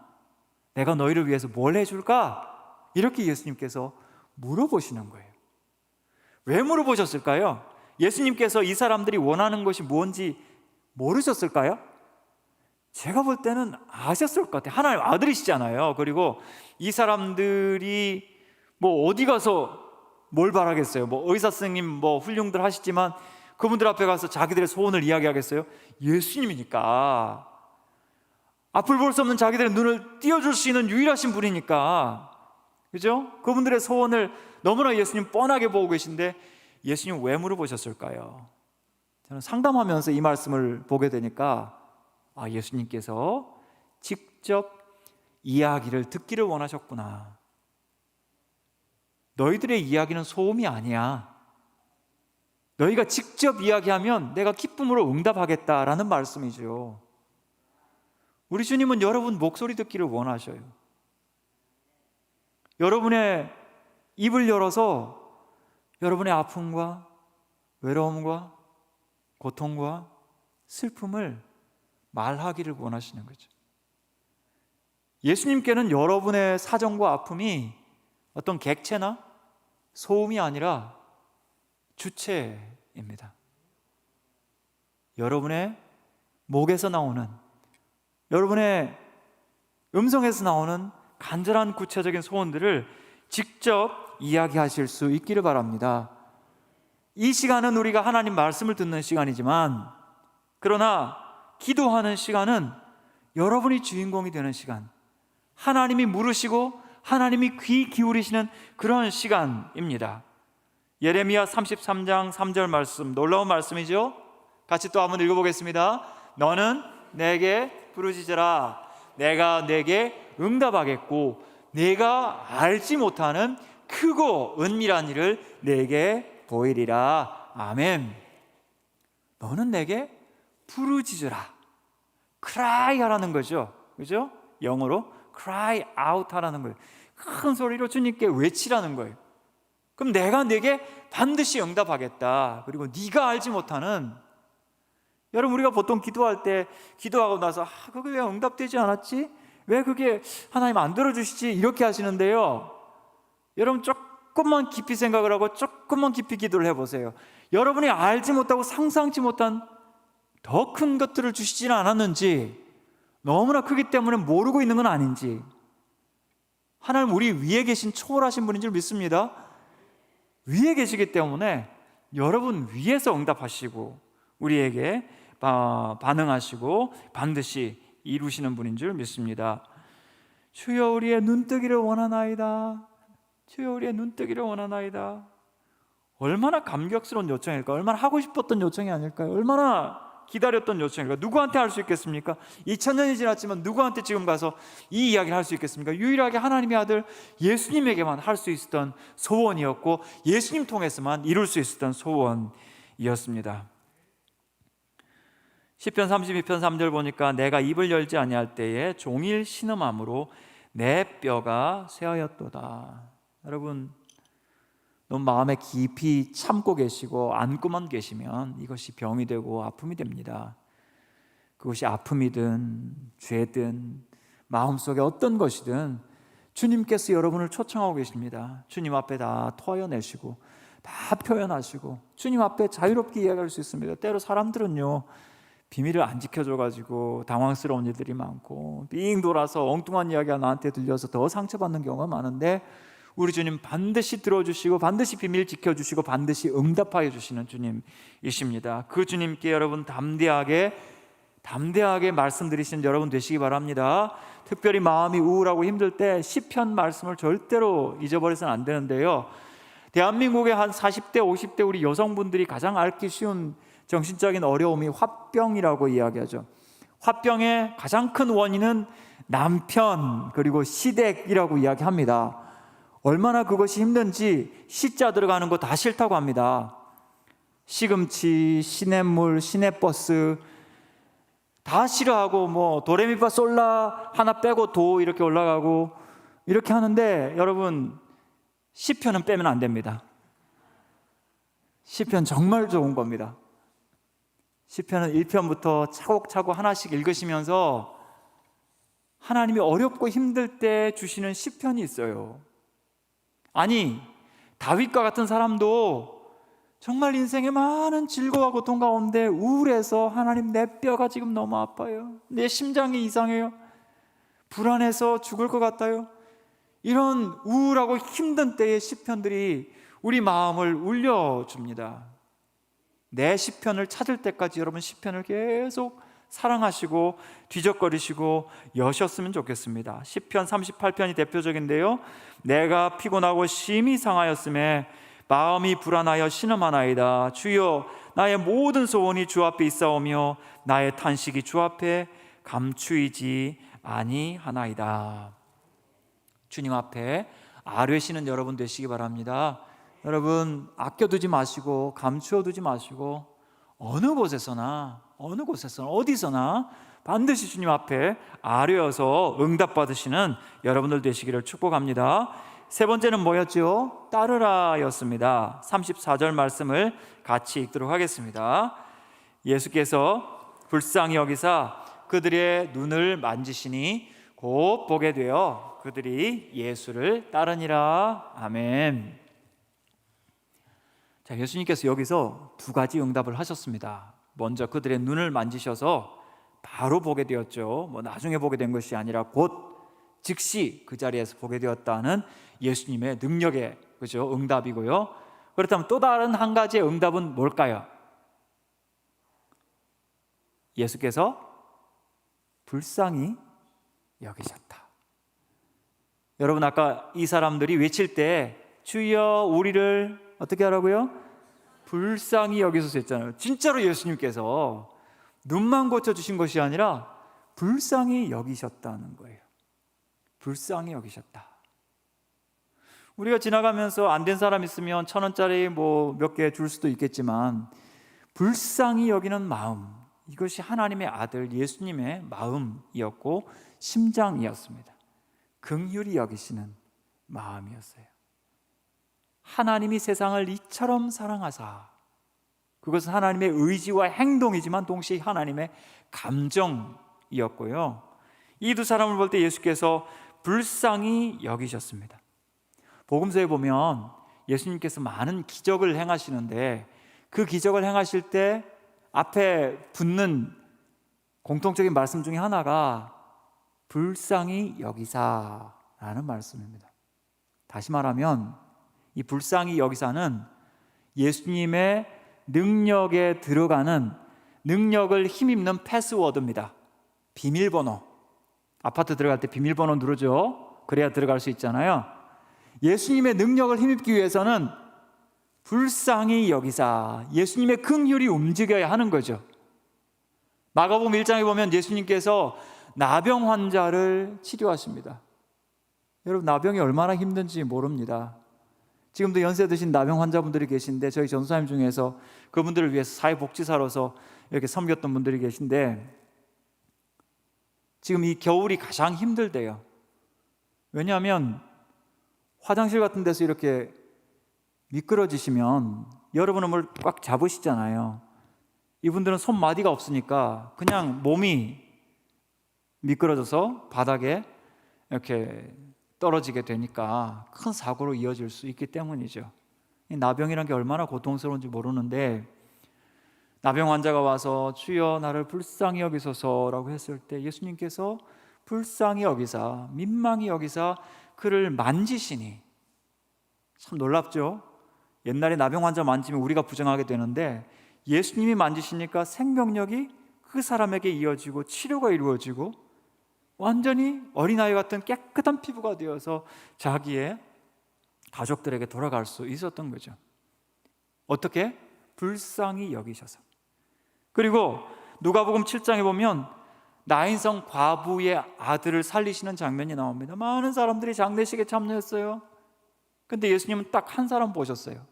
내가 너희를 위해서 뭘 해줄까? 이렇게 예수님께서 물어보시는 거예요. 왜 물어보셨을까요? 예수님께서 이 사람들이 원하는 것이 뭔지 모르셨을까요? 제가 볼 때는 아셨을 것 같아요. 하나님 아들이시잖아요. 그리고 이 사람들이 뭐 어디 가서 뭘 바라겠어요? 뭐 의사 선생님 뭐 훌륭들 하시지만 그분들 앞에 가서 자기들의 소원을 이야기하겠어요? 예수님이니까, 앞을 볼 수 없는 자기들의 눈을 띄워줄 수 있는 유일하신 분이니까, 그죠? 그분들의 소원을 너무나 예수님 뻔하게 보고 계신데 예수님 왜 물어보셨을까요? 저는 상담하면서 이 말씀을 보게 되니까 예수님께서 직접 이야기를 듣기를 원하셨구나. 너희들의 이야기는 소음이 아니야. 너희가 직접 이야기하면 내가 기쁨으로 응답하겠다라는 말씀이죠. 우리 주님은 여러분 목소리 듣기를 원하셔요. 여러분의 입을 열어서 여러분의 아픔과 외로움과 고통과 슬픔을 말하기를 원하시는 거죠. 예수님께는 여러분의 사정과 아픔이 어떤 객체나 소음이 아니라 주체입니다. 여러분의 목에서 나오는, 여러분의 음성에서 나오는 간절한 구체적인 소원들을 직접 이야기하실 수 있기를 바랍니다. 이 시간은 우리가 하나님 말씀을 듣는 시간이지만, 그러나 기도하는 시간은 여러분이 주인공이 되는 시간, 하나님이 물으시고 하나님이 귀 기울이시는 그런 시간입니다. 예레미야 33장 3절 말씀, 놀라운 말씀이죠. 같이 또 한번 읽어보겠습니다. 너는 내게 부르짖으라. 내가 내게 응답하겠고 내가 알지 못하는 크고 은밀한 일을 내게 보이리라. 아멘. 너는 내게 부르짖으라. cry 하라는 거죠. 그죠? 영어로 cry out 하라는 거예요. 큰 소리로 주님께 외치라는 거예요. 그럼 내가 내게 반드시 응답하겠다. 그리고 네가 알지 못하는, 여러분 우리가 보통 기도할 때 기도하고 나서 그게 왜 응답되지 않았지? 왜 그게 하나님 안 들어주시지? 이렇게 하시는데요, 여러분 조금만 깊이 생각을 하고 조금만 깊이 기도를 해보세요. 여러분이 알지 못하고 상상치 못한 더 큰 것들을 주시지는 않았는지, 너무나 크기 때문에 모르고 있는 건 아닌지, 하나님 우리 위에 계신 초월하신 분인 줄 믿습니다. 위에 계시기 때문에 여러분 위에서 응답하시고 우리에게 반응하시고 반드시 이루시는 분인 줄 믿습니다. 주여 우리의 눈뜨기를 원하나이다. 주여 우리의 눈뜨기를 원하나이다. 얼마나 감격스러운 요청일까요? 얼마나 하고 싶었던 요청이 아닐까요? 얼마나 기다렸던 요청일까요? 누구한테 할 수 있겠습니까? 2000년이 지났지만 누구한테 지금 가서 이 이야기를 할 수 있겠습니까? 유일하게 하나님의 아들 예수님에게만 할 수 있었던 소원이었고 예수님 통해서만 이룰 수 있었던 소원이었습니다. 시편 32편 3절 보니까 내가 입을 열지 아니할 때에 종일 신음함으로 내 뼈가 쇠하였도다. 여러분 너무 마음에 깊이 참고 계시고 안고만 계시면 이것이 병이 되고 아픔이 됩니다. 그것이 아픔이든 죄든 마음속에 어떤 것이든 주님께서 여러분을 초청하고 계십니다. 주님 앞에 다 토해내시고 다 표현하시고 주님 앞에 자유롭게 이야기할 수 있습니다. 때로 사람들은요 비밀을 안 지켜줘가지고 당황스러운 일들이 많고 빙 돌아서 엉뚱한 이야기가 나한테 들려서 더 상처받는 경우가 많은데, 우리 주님 반드시 들어주시고 반드시 비밀 지켜주시고 반드시 응답하여 주시는 주님이십니다. 그 주님께 여러분 담대하게 말씀드리시는 여러분 되시기 바랍니다. 특별히 마음이 우울하고 힘들 때 시편 말씀을 절대로 잊어버려서는 안 되는데요, 대한민국의 한 40대 50대 우리 여성분들이 가장 앓기 쉬운 정신적인 어려움이 화병이라고 이야기하죠. 화병의 가장 큰 원인은 남편 그리고 시댁이라고 이야기합니다. 얼마나 그것이 힘든지 시자 들어가는 거 다 싫다고 합니다. 시금치, 시냇물, 시내버스 다 싫어하고 뭐 도레미파 솔라 하나 빼고 도 이렇게 올라가고 이렇게 하는데, 여러분 시편은 빼면 안 됩니다. 시편 정말 좋은 겁니다. 시편은 1편부터 차곡차곡 하나씩 읽으시면서 하나님이 어렵고 힘들 때 주시는 시편이 있어요. 아니 다윗과 같은 사람도 정말 인생의 많은 즐거움과 고통 가운데 우울해서 하나님 내 뼈가 지금 너무 아파요. 내 심장이 이상해요. 불안해서 죽을 것 같아요. 이런 우울하고 힘든 때의 시편들이 우리 마음을 울려줍니다. 내 시편을 찾을 때까지 여러분 시편을 계속 사랑하시고 뒤적거리시고 여셨으면 좋겠습니다. 시편 38편이 대표적인데요. 내가 피곤하고 심히 상하였음에 마음이 불안하여 신음하나이다. 주여, 나의 모든 소원이 주 앞에 있사오며 나의 탄식이 주 앞에 감추이지 아니하나이다. 주님 앞에 아뢰시는 여러분 되시기 바랍니다. 여러분 아껴두지 마시고 감추어두지 마시고 어느 곳에서나 어디서나 반드시 주님 앞에 아뢰어서 응답받으시는 여러분들 되시기를 축복합니다. 세 번째는 뭐였죠? 따르라 였습니다. 34절 말씀을 같이 읽도록 하겠습니다. 예수께서 불쌍히 여기사 그들의 눈을 만지시니 곧 보게 되어 그들이 예수를 따르니라. 아멘. 자, 예수님께서 여기서 두 가지 응답을 하셨습니다. 먼저 그들의 눈을 만지셔서 바로 보게 되었죠. 나중에 보게 된 것이 아니라 곧 즉시 그 자리에서 보게 되었다는 예수님의 능력의 응답이고요. 그렇다면 또 다른 한 가지의 응답은 뭘까요? 예수께서 불쌍히 여기셨다. 여러분 아까 이 사람들이 외칠 때 주여 우리를 어떻게 하라고요? 불쌍히 여기소서 했잖아요. 진짜로 예수님께서 눈만 고쳐주신 것이 아니라 불쌍히 여기셨다는 거예요. 불쌍히 여기셨다. 우리가 지나가면서 안 된 사람 있으면 1,000원짜리 몇 개 줄 수도 있겠지만 불쌍히 여기는 마음, 이것이 하나님의 아들 예수님의 마음이었고 심장이었습니다. 긍휼히 여기시는 마음이었어요. 하나님이 세상을 이처럼 사랑하사, 그것은 하나님의 의지와 행동이지만 동시에 하나님의 감정이었고요. 이 두 사람을 볼 때 예수께서 불쌍히 여기셨습니다. 복음서에 보면 예수님께서 많은 기적을 행하시는데 그 기적을 행하실 때 앞에 붙는 공통적인 말씀 중에 하나가 불쌍히 여기사라는 말씀입니다. 다시 말하면 이 불쌍히 여기사는 예수님의 능력에 들어가는, 능력을 힘입는 패스워드입니다. 비밀번호. 아파트 들어갈 때 비밀번호 누르죠. 그래야 들어갈 수 있잖아요. 예수님의 능력을 힘입기 위해서는 불쌍히 여기사, 예수님의 긍휼이 움직여야 하는 거죠. 마가복음 1장에 보면 예수님께서 나병 환자를 치료하십니다. 여러분 나병이 얼마나 힘든지 모릅니다. 지금도 연세 드신 나병 환자분들이 계신데 저희 전도사님 중에서 그분들을 위해서 사회복지사로서 이렇게 섬겼던 분들이 계신데 지금 이 겨울이 가장 힘들대요. 왜냐하면 화장실 같은 데서 이렇게 미끄러지시면 여러분은 뭘 꽉 잡으시잖아요. 이분들은 손마디가 없으니까 그냥 몸이 미끄러져서 바닥에 이렇게 떨어지게 되니까 큰 사고로 이어질 수 있기 때문이죠. 이 나병이란 게 얼마나 고통스러운지 모르는데 나병 환자가 와서 주여 나를 불쌍히 여기소서라고 했을 때 예수님께서 불쌍히 여기사, 민망히 여기사 그를 만지시니, 참 놀랍죠? 옛날에 나병 환자 만지면 우리가 부정하게 되는데 예수님이 만지시니까 생명력이 그 사람에게 이어지고 치료가 이루어지고 완전히 어린아이 같은 깨끗한 피부가 되어서 자기의 가족들에게 돌아갈 수 있었던 거죠. 어떻게? 불쌍히 여기셔서. 그리고 누가복음 7장에 보면 나인성 과부의 아들을 살리시는 장면이 나옵니다. 많은 사람들이 장례식에 참여했어요. 근데 예수님은 딱 한 사람 보셨어요.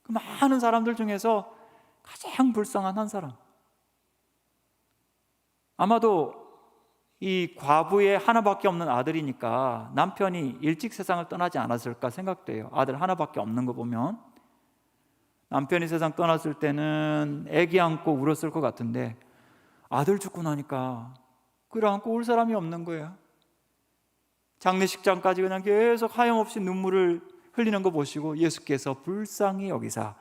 그 많은 사람들 중에서 가장 불쌍한 한 사람. 아마도 이 과부의 하나밖에 없는 아들이니까 남편이 일찍 세상을 떠나지 않았을까 생각돼요. 아들 하나밖에 없는 거 보면 남편이 세상 떠났을 때는 아기 안고 울었을 것 같은데 아들 죽고 나니까 끌어안고 울 사람이 없는 거예요. 장례식장까지 그냥 계속 하염없이 눈물을 흘리는 거 보시고 예수께서 불쌍히 여기사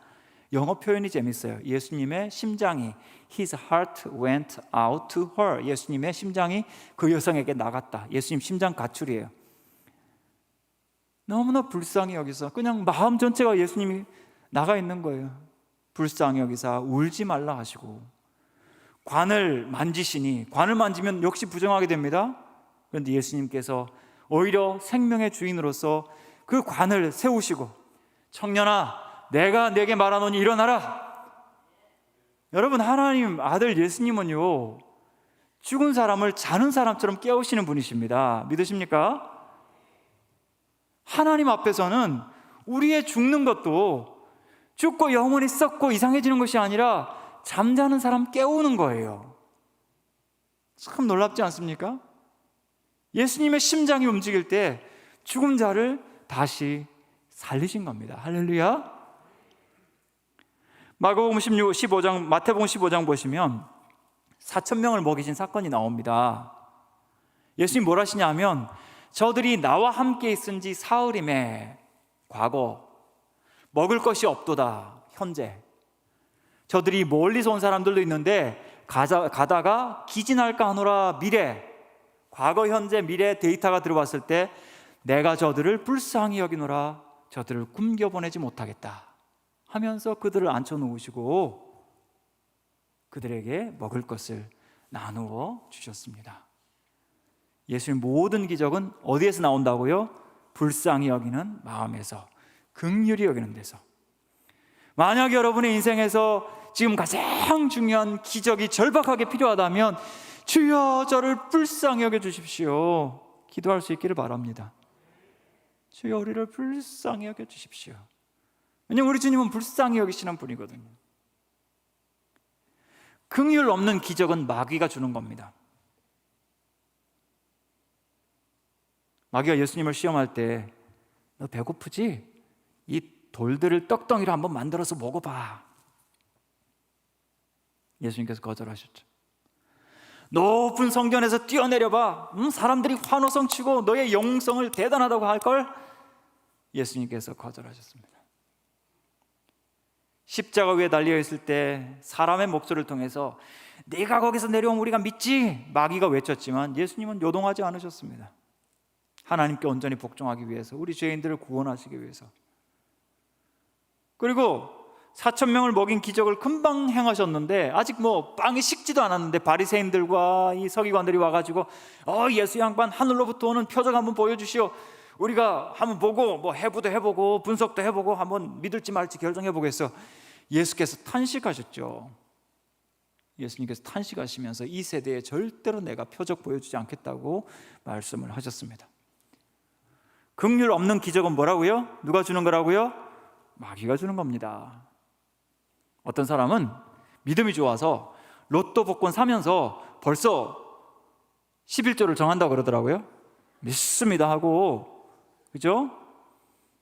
영어 표현이 재밌어요. 예수님의 심장이 His heart went out to her. 예수님의 심장이 그 여성에게 나갔다. 예수님 심장 가출이에요. 너무나 불쌍히 여기서 그냥 마음 전체가 예수님이 나가 있는 거예요. 불쌍히 여기사 울지 말라 하시고, 관을 만지시니, 관을 만지면 역시 부정하게 됩니다. 그런데 예수님께서 오히려 생명의 주인으로서 그 관을 세우시고, 청년아, 내가 내게 말하노니 일어나라. 여러분, 하나님 아들 예수님은요, 죽은 사람을 자는 사람처럼 깨우시는 분이십니다. 믿으십니까? 하나님 앞에서는 우리의 죽는 것도 죽고 영원히 썩고 이상해지는 것이 아니라 잠자는 사람 깨우는 거예요. 참 놀랍지 않습니까? 예수님의 심장이 움직일 때 죽은 자를 다시 살리신 겁니다. 할렐루야. 마태복음 15장 보시면 4,000명을 먹이신 사건이 나옵니다. 예수님 뭘 하시냐면, 저들이 나와 함께 있은 지 사흘임에, 과거, 먹을 것이 없도다, 현재. 저들이 멀리서 온 사람들도 있는데 가다가 기진할까 하노라, 미래, 과거, 현재, 미래 데이터가 들어왔을 때 내가 저들을 불쌍히 여기노라, 저들을 굶겨보내지 못하겠다 하면서 그들을 앉혀놓으시고 그들에게 먹을 것을 나누어 주셨습니다. 예수님 모든 기적은 어디에서 나온다고요? 불쌍히 여기는 마음에서, 긍휼히 여기는 데서. 만약 여러분의 인생에서 지금 가장 중요한 기적이 절박하게 필요하다면 주여 저를 불쌍히 여겨 주십시오, 기도할 수 있기를 바랍니다. 주여 우리를 불쌍히 여겨 주십시오. 왜냐하면 우리 주님은 불쌍히 여기시는 분이거든요. 긍휼 없는 기적은 마귀가 주는 겁니다. 마귀가 예수님을 시험할 때, 너 배고프지? 이 돌들을 떡덩이로 한번 만들어서 먹어봐. 예수님께서 거절하셨죠. 높은 성전에서 뛰어내려봐. 사람들이 환호성 치고 너의 영성을 대단하다고 할걸? 예수님께서 거절하셨습니다. 십자가 위에 달려있을 때 사람의 목소리를 통해서 네가 거기서 내려오면 우리가 믿지, 마귀가 외쳤지만 예수님은 요동하지 않으셨습니다. 하나님께 온전히 복종하기 위해서, 우리 죄인들을 구원하시기 위해서. 그리고 4,000명을 먹인 기적을 금방 행하셨는데, 아직 빵이 식지도 않았는데 바리새인들과 이 서기관들이 와가지고 예수 양반, 하늘로부터 오는 표적 한번 보여주시오, 우리가 한번 보고 해부도 해보고 분석도 해보고 한번 믿을지 말지 결정해보겠어. 예수께서 탄식하셨죠. 예수님께서 탄식하시면서 이 세대에 절대로 내가 표적 보여주지 않겠다고 말씀을 하셨습니다. 긍휼 없는 기적은 뭐라고요? 누가 주는 거라고요? 마귀가 주는 겁니다. 어떤 사람은 믿음이 좋아서 로또 복권 사면서 벌써 11조를 정한다고 그러더라고요. 믿습니다 하고, 그죠?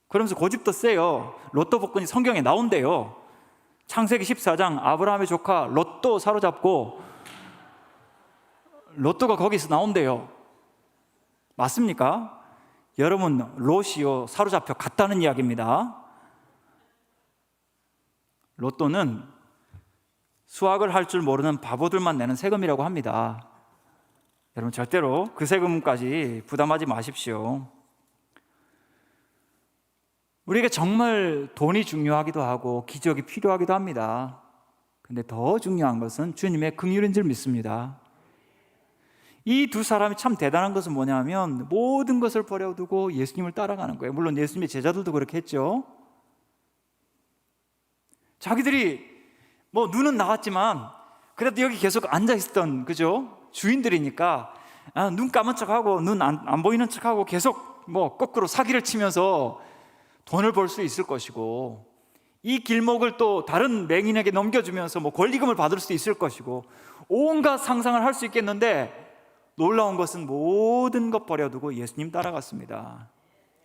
그러면서 고집도 세요. 로또 복권이 성경에 나온대요. 창세기 14장 아브라함의 조카 롯도 사로잡고 로또가 거기서 나온대요. 맞습니까? 여러분, 롯이요 사로잡혀 갔다는 이야기입니다. 로또는 수학을 할 줄 모르는 바보들만 내는 세금이라고 합니다. 여러분, 절대로 그 세금까지 부담하지 마십시오. 우리에게 정말 돈이 중요하기도 하고 기적이 필요하기도 합니다. 근데 더 중요한 것은 주님의 긍휼인 줄 믿습니다. 이 두 사람이 참 대단한 것은 뭐냐면 모든 것을 버려두고 예수님을 따라가는 거예요. 물론 예수님의 제자들도 그렇게 했죠. 자기들이 눈은 나갔지만 그래도 여기 계속 앉아있었던, 그죠? 주인들이니까 눈 감은 척하고 눈 안 보이는 척하고 계속 거꾸로 사기를 치면서 돈을 벌 수 있을 것이고, 이 길목을 또 다른 맹인에게 넘겨주면서 권리금을 받을 수 있을 것이고, 온갖 상상을 할 수 있겠는데 놀라운 것은 모든 것 버려두고 예수님 따라갔습니다.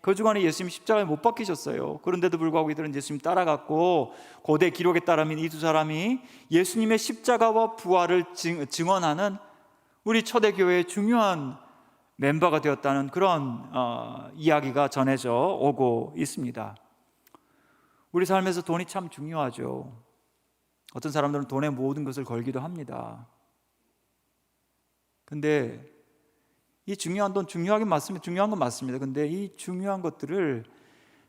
그 주간에 예수님 십자가에 못 박히셨어요. 그런데도 불구하고 이들은 예수님 따라갔고, 고대 기록에 따르면 이 두 사람이 예수님의 십자가와 부활을 증언하는 우리 초대교회의 중요한 멤버가 되었다는 그런 이야기가 전해져 오고 있습니다. 우리 삶에서 돈이 참 중요하죠. 어떤 사람들은 돈에 모든 것을 걸기도 합니다. 근데 이 중요한 돈, 중요한 건 맞습니다. 근데 이 중요한 것들을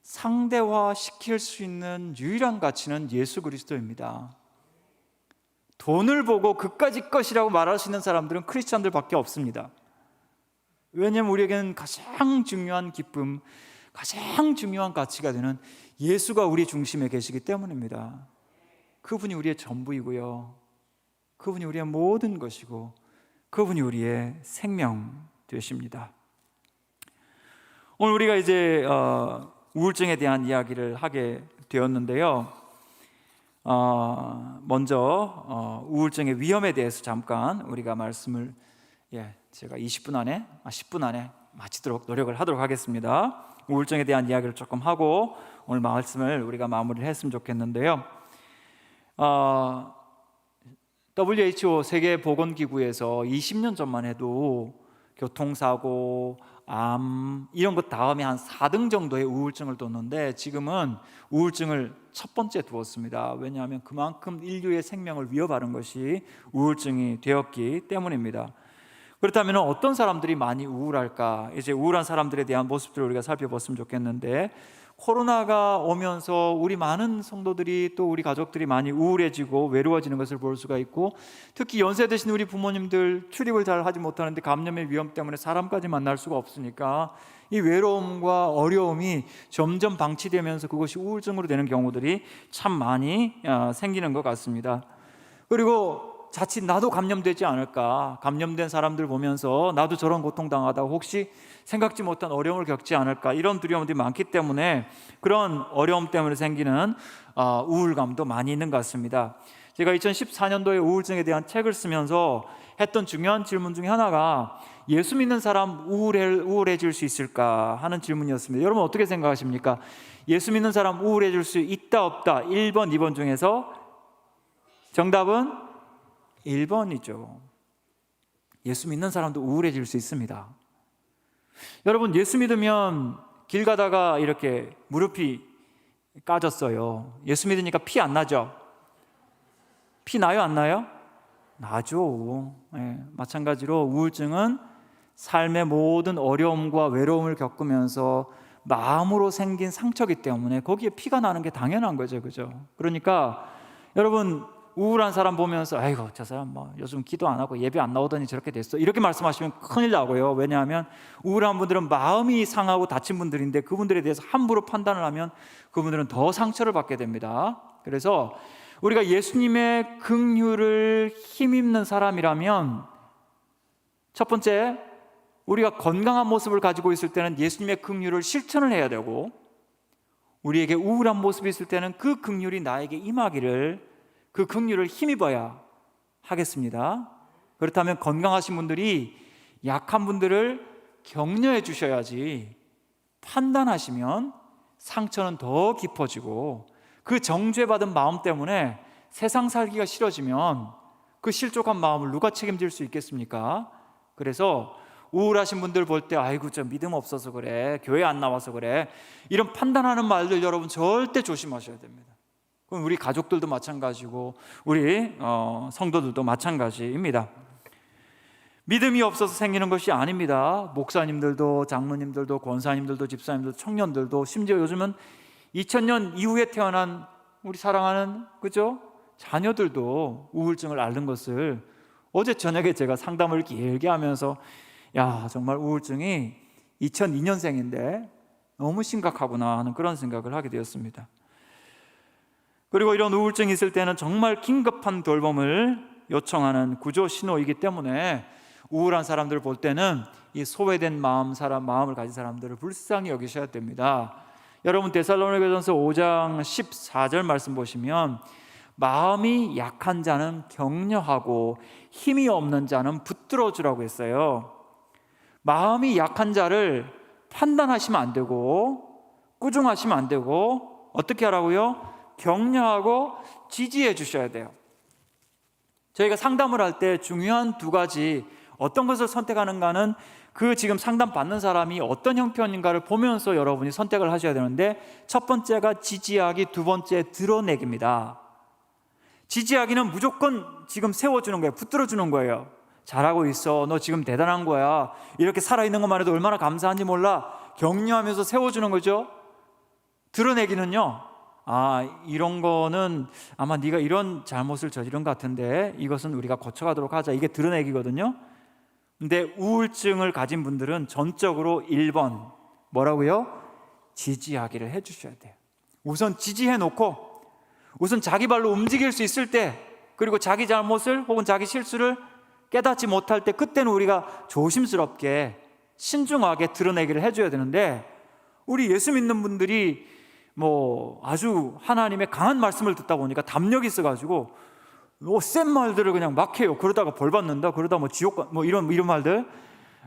상대화시킬 수 있는 유일한 가치는 예수 그리스도입니다. 돈을 보고 그까짓 것이라고 말할 수 있는 사람들은 크리스찬들밖에 없습니다. 왜냐하면 우리에게는 가장 중요한 기쁨, 가장 중요한 가치가 되는 예수가 우리 중심에 계시기 때문입니다. 그분이 우리의 전부이고요, 그분이 우리의 모든 것이고, 그분이 우리의 생명 되십니다. 오늘 우리가 이제 우울증에 대한 이야기를 하게 되었는데요. 먼저 우울증의 위험에 대해서 잠깐 우리가 말씀을 제가 10분 안에 마치도록 노력을 하도록 하겠습니다. 우울증에 대한 이야기를 조금 하고 오늘 말씀을 우리가 마무리를 했으면 좋겠는데요. WHO 세계보건기구에서 20년 전만 해도 교통사고, 암 이런 것 다음에 한 4등 정도의 우울증을 뒀는데 지금은 우울증을 첫 번째 두었습니다. 왜냐하면 그만큼 인류의 생명을 위협하는 것이 우울증이 되었기 때문입니다. 그렇다면 어떤 사람들이 많이 우울할까? 이제 우울한 사람들에 대한 모습들을 우리가 살펴봤으면 좋겠는데, 코로나가 오면서 우리 많은 성도들이 또 우리 가족들이 많이 우울해지고 외로워지는 것을 볼 수가 있고, 특히 연세 드신 우리 부모님들 출입을 잘 하지 못하는데 감염의 위험 때문에 사람까지 만날 수가 없으니까 이 외로움과 어려움이 점점 방치되면서 그것이 우울증으로 되는 경우들이 참 많이 생기는 것 같습니다. 그리고 자칫 나도 감염되지 않을까, 감염된 사람들 보면서 나도 저런 고통당하다고 혹시 생각지 못한 어려움을 겪지 않을까, 이런 두려움들이 많기 때문에 그런 어려움 때문에 생기는 우울감도 많이 있는 것 같습니다. 제가 2014년도에 우울증에 대한 책을 쓰면서 했던 중요한 질문 중에 하나가 예수 믿는 사람 우울해질 수 있을까 하는 질문이었습니다. 여러분 어떻게 생각하십니까? 예수 믿는 사람 우울해질 수 있다 없다, 1번 2번 중에서 정답은 1번이죠. 예수 믿는 사람도 우울해질 수 있습니다. 여러분 예수 믿으면 길 가다가 이렇게 무릎이 까졌어요. 예수 믿으니까 피 안 나죠? 피 나요 안 나요? 나죠. 마찬가지로 우울증은 삶의 모든 어려움과 외로움을 겪으면서 마음으로 생긴 상처이기 때문에 거기에 피가 나는 게 당연한 거죠. 그죠? 그러니까 여러분 우울한 사람 보면서 아이고 저 사람 요즘 기도 안 하고 예배 안 나오더니 저렇게 됐어, 이렇게 말씀하시면 큰일 나고요. 왜냐하면 우울한 분들은 마음이 상하고 다친 분들인데 그분들에 대해서 함부로 판단을 하면 그분들은 더 상처를 받게 됩니다. 그래서 우리가 예수님의 긍휼을 힘입는 사람이라면 첫 번째, 우리가 건강한 모습을 가지고 있을 때는 예수님의 긍휼을 실천을 해야 되고, 우리에게 우울한 모습이 있을 때는 그 긍휼이 나에게 임하기를, 그 긍휼을 힘입어야 하겠습니다. 그렇다면 건강하신 분들이 약한 분들을 격려해 주셔야지, 판단하시면 상처는 더 깊어지고 그 정죄받은 마음 때문에 세상 살기가 싫어지면 그 실족한 마음을 누가 책임질 수 있겠습니까? 그래서 우울하신 분들 볼 때 아이고 저 믿음 없어서 그래, 교회 안 나와서 그래, 이런 판단하는 말들 여러분 절대 조심하셔야 됩니다. 그럼 우리 가족들도 마찬가지고 우리 성도들도 마찬가지입니다. 믿음이 없어서 생기는 것이 아닙니다. 목사님들도 장로님들도 권사님들도 집사님들도 청년들도, 심지어 요즘은 2000년 이후에 태어난 우리 사랑하는 그죠? 자녀들도 우울증을 앓는 것을 어제 저녁에 제가 상담을 길게 하면서 야 정말 우울증이 2002년생인데 너무 심각하구나 하는 그런 생각을 하게 되었습니다. 그리고 이런 우울증이 있을 때는 정말 긴급한 돌봄을 요청하는 구조 신호이기 때문에 우울한 사람들을 볼 때는 이 소외된 마음을 가진 사람들을 불쌍히 여기셔야 됩니다. 여러분 데살로니가전서 5장 14절 말씀 보시면 마음이 약한 자는 격려하고 힘이 없는 자는 붙들어 주라고 했어요. 마음이 약한 자를 판단하시면 안 되고 꾸중하시면 안 되고 어떻게 하라고요? 격려하고 지지해 주셔야 돼요. 저희가 상담을 할 때 중요한 두 가지, 어떤 것을 선택하는가는 그 지금 상담 받는 사람이 어떤 형편인가를 보면서 여러분이 선택을 하셔야 되는데, 첫 번째가 지지하기, 두 번째 드러내기입니다. 지지하기는 무조건 지금 세워주는 거예요. 붙들어주는 거예요. 잘하고 있어, 너 지금 대단한 거야, 이렇게 살아있는 것만 해도 얼마나 감사한지 몰라, 격려하면서 세워주는 거죠. 드러내기는요, 이런 거는 아마 네가 이런 잘못을 저지른 것 같은데 이것은 우리가 고쳐가도록 하자, 이게 드러내기거든요. 근데 우울증을 가진 분들은 전적으로 1번 뭐라고요? 지지하기를 해주셔야 돼요. 우선 지지해놓고, 우선 자기 발로 움직일 수 있을 때, 그리고 자기 잘못을 혹은 자기 실수를 깨닫지 못할 때, 그때는 우리가 조심스럽게 신중하게 드러내기를 해줘야 되는데, 우리 예수 믿는 분들이 아주 하나님의 강한 말씀을 듣다 보니까 담력이 있어가지고 센 말들을 그냥 막 해요. 그러다가 벌 받는다, 그러다 지옥 이런 말들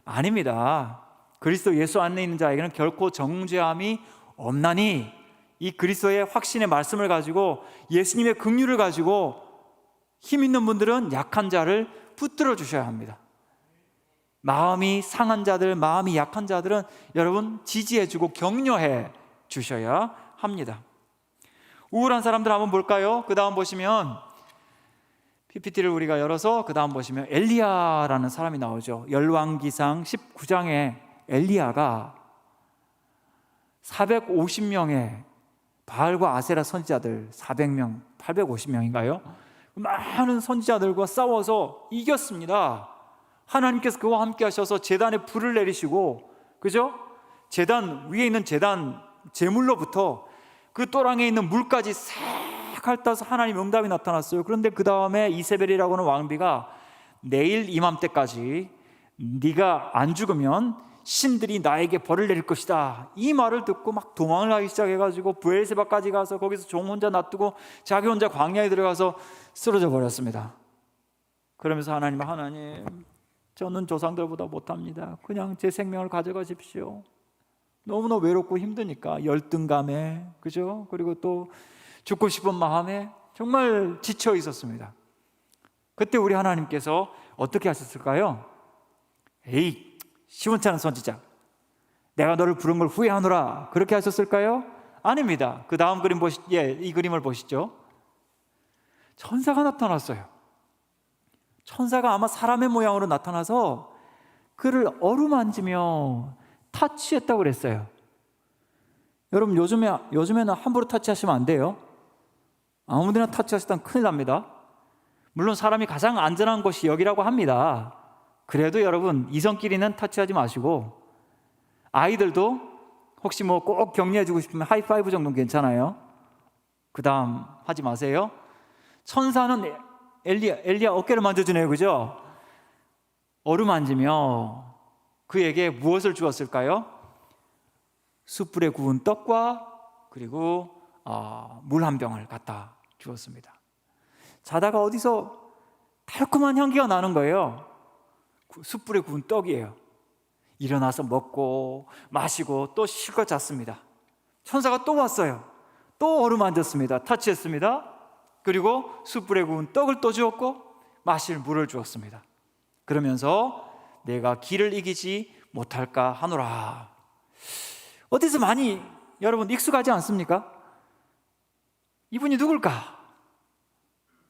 아닙니다. 그리스도 예수 안에 있는 자에게는 결코 정죄함이 없나니, 이 그리스도의 확신의 말씀을 가지고, 예수님의 긍휼을 가지고 힘 있는 분들은 약한 자를 붙들어 주셔야 합니다. 마음이 상한 자들, 마음이 약한 자들은 여러분 지지해주고 격려해 주셔야 합니다. 우울한 사람들 한번 볼까요? 그 다음 보시면 PPT를 우리가 열어서 그 다음 보시면 엘리야라는 사람이 나오죠. 열왕기상 19장에 엘리야가 450명의 바알과 아세라 선지자들 400명, 850명인가요? 많은 선지자들과 싸워서 이겼습니다. 하나님께서 그와 함께 하셔서 제단에 불을 내리시고, 그죠? 제단 위에 있는 제단 제물로부터 그 또랑에 있는 물까지 싹 핥아서 하나님 응답이 나타났어요. 그런데 그 다음에 이세벨이라고 하는 왕비가 내일 이맘때까지 네가 안 죽으면 신들이 나에게 벌을 내릴 것이다, 이 말을 듣고 막 도망을 하기 시작해가지고 브엘세바까지 가서 거기서 종 혼자 놔두고 자기 혼자 광야에 들어가서 쓰러져 버렸습니다. 그러면서 하나님 저는 조상들보다 못합니다. 그냥 제 생명을 가져가십시오. 너무나 외롭고 힘드니까 열등감에, 그죠? 그리고 또 죽고 싶은 마음에 정말 지쳐 있었습니다. 그때 우리 하나님께서 어떻게 하셨을까요? 에이, 시원찮은 선지자, 내가 너를 부른 걸 후회하노라, 그렇게 하셨을까요? 아닙니다. 그 다음 그림 이 그림을 보시죠. 천사가 나타났어요. 천사가 아마 사람의 모양으로 나타나서 그를 어루만지며 터치했다고 그랬어요. 여러분 요즘에는 함부로 터치하시면 안 돼요. 아무데나 터치하시다면 큰일 납니다. 물론 사람이 가장 안전한 곳이 여기라고 합니다. 그래도 여러분 이성끼리는 터치하지 마시고, 아이들도 혹시 꼭 격려해주고 싶으면 하이파이브 정도는 괜찮아요. 그 다음 하지 마세요. 천사는 엘리야 어깨를 만져주네요, 그죠? 어루만지며 그에게 무엇을 주었을까요? 숯불에 구운 떡과 그리고 물 한 병을 갖다 주었습니다. 자다가 어디서 달콤한 향기가 나는 거예요. 숯불에 구운 떡이에요. 일어나서 먹고 마시고 또 실컷 잤습니다. 천사가 또 왔어요. 또 어루만졌습니다. 터치했습니다. 그리고 숯불에 구운 떡을 또 주었고 마실 물을 주었습니다. 그러면서 내가 길을 이기지 못할까 하노라. 어디서 많이 여러분 익숙하지 않습니까? 이분이 누굴까?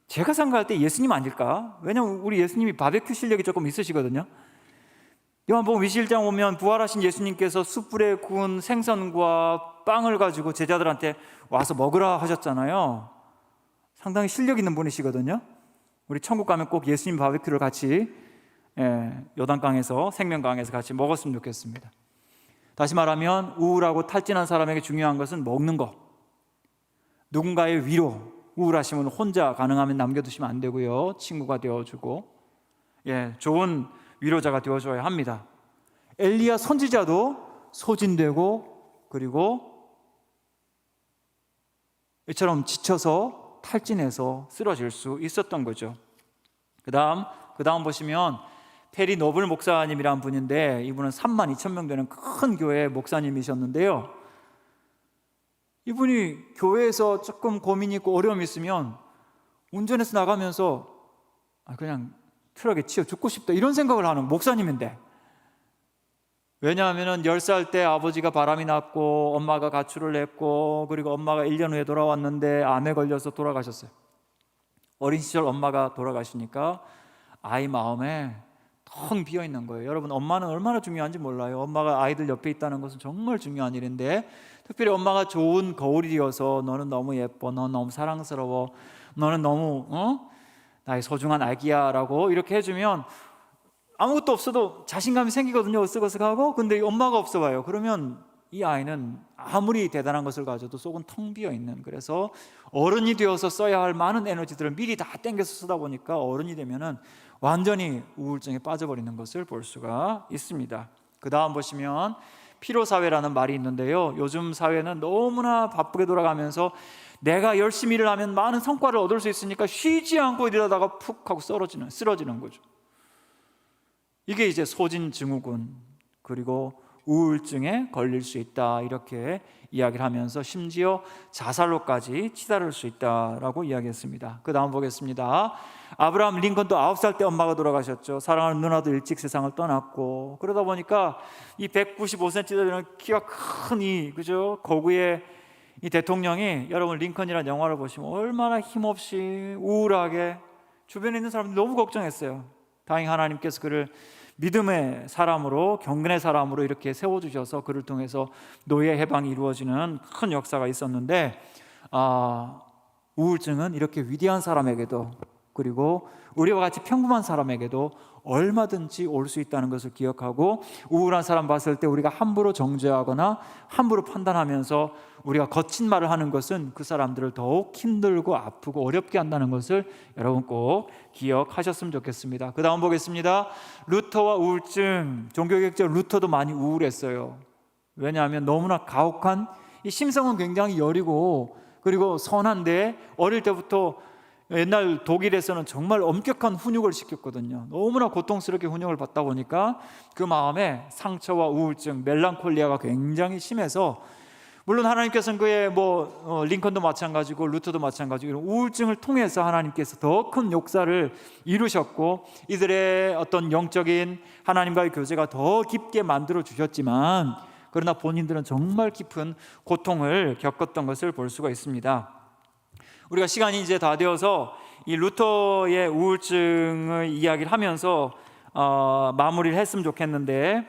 제가 생각할 때 예수님 아닐까? 왜냐하면 우리 예수님이 바베큐 실력이 조금 있으시거든요. 요한복음 21장 오면 부활하신 예수님께서 숯불에 구운 생선과 빵을 가지고 제자들한테 와서 먹으라 하셨잖아요. 상당히 실력 있는 분이시거든요. 우리 천국 가면 꼭 예수님 바베큐를 같이 요단강에서, 생명강에서 같이 먹었으면 좋겠습니다. 다시 말하면 우울하고 탈진한 사람에게 중요한 것은 먹는 것, 누군가의 위로. 우울하시면 혼자 가능하면 남겨두시면 안 되고요, 친구가 되어주고 좋은 위로자가 되어줘야 합니다. 엘리야 선지자도 소진되고 그리고 이처럼 지쳐서 탈진해서 쓰러질 수 있었던 거죠. 그 다음 보시면 페리 노블 목사님이라는 분인데, 이분은 32,000명 되는 큰 교회 목사님이셨는데요. 이분이 교회에서 조금 고민이 있고 어려움이 있으면 운전해서 나가면서 그냥 트럭에 치여 죽고 싶다, 이런 생각을 하는 목사님인데, 왜냐하면 10살 때 아버지가 바람이 났고 엄마가 가출을 했고, 그리고 엄마가 1년 후에 돌아왔는데 암에 걸려서 돌아가셨어요. 어린 시절 엄마가 돌아가시니까 아이 마음에 텅 비어 있는 거예요. 여러분, 엄마는 얼마나 중요한지 몰라요. 엄마가 아이들 옆에 있다는 것은 정말 중요한 일인데, 특별히 엄마가 좋은 거울이 되어서 너는 너무 예뻐, 너는 너무 사랑스러워, 너는 너무 나의 소중한 아기야 라고 이렇게 해주면 아무것도 없어도 자신감이 생기거든요. 어쓱어쓱하고. 근데 엄마가 없어 봐요. 그러면 이 아이는 아무리 대단한 것을 가져도 속은 텅 비어 있는, 그래서 어른이 되어서 써야 할 많은 에너지들을 미리 다 땡겨서 쓰다 보니까 어른이 되면은 완전히 우울증에 빠져버리는 것을 볼 수가 있습니다. 그 다음 보시면 피로사회라는 말이 있는데요, 요즘 사회는 너무나 바쁘게 돌아가면서 내가 열심히 일을 하면 많은 성과를 얻을 수 있으니까 쉬지 않고 일하다가 푹 하고 쓰러지는 거죠. 이게 이제 소진증후군, 그리고 우울증에 걸릴 수 있다, 이렇게 이야기를 하면서 심지어 자살로까지 치달을 수 있다라고 이야기했습니다. 그 다음 보겠습니다. 아브라함 링컨도 9살 때 엄마가 돌아가셨죠. 사랑하는 누나도 일찍 세상을 떠났고, 그러다 보니까 이 195cm 되는 키가 큰 그죠? 거구의 이 대통령이, 여러분 링컨이라는 영화를 보시면 얼마나 힘없이 우울하게, 주변에 있는 사람들이 너무 걱정했어요. 다행히 하나님께서 그를 믿음의 사람으로, 경건의 사람으로 이렇게 세워주셔서 그를 통해서 노예 해방이 이루어지는 큰 역사가 있었는데, 우울증은 이렇게 위대한 사람에게도, 그리고 우리와 같이 평범한 사람에게도 얼마든지 올 수 있다는 것을 기억하고, 우울한 사람 봤을 때 우리가 함부로 정죄하거나 함부로 판단하면서 우리가 거친 말을 하는 것은 그 사람들을 더욱 힘들고 아프고 어렵게 한다는 것을 여러분 꼭 기억하셨으면 좋겠습니다. 그 다음 보겠습니다. 루터와 우울증. 종교개혁자 루터도 많이 우울했어요. 왜냐하면 너무나 가혹한, 이 심성은 굉장히 여리고 그리고 선한데, 어릴 때부터 옛날 독일에서는 정말 엄격한 훈육을 시켰거든요. 너무나 고통스럽게 훈육을 받다 보니까 그 마음에 상처와 우울증, 멜랑콜리아가 굉장히 심해서, 물론 하나님께서는 그의 링컨도 마찬가지고 루터도 마찬가지고 우울증을 통해서 하나님께서 더 큰 역사를 이루셨고, 이들의 어떤 영적인 하나님과의 교제가 더 깊게 만들어 주셨지만, 그러나 본인들은 정말 깊은 고통을 겪었던 것을 볼 수가 있습니다. 우리가 시간이 이제 다 되어서 이 루터의 우울증을 이야기를 하면서 마무리를 했으면 좋겠는데,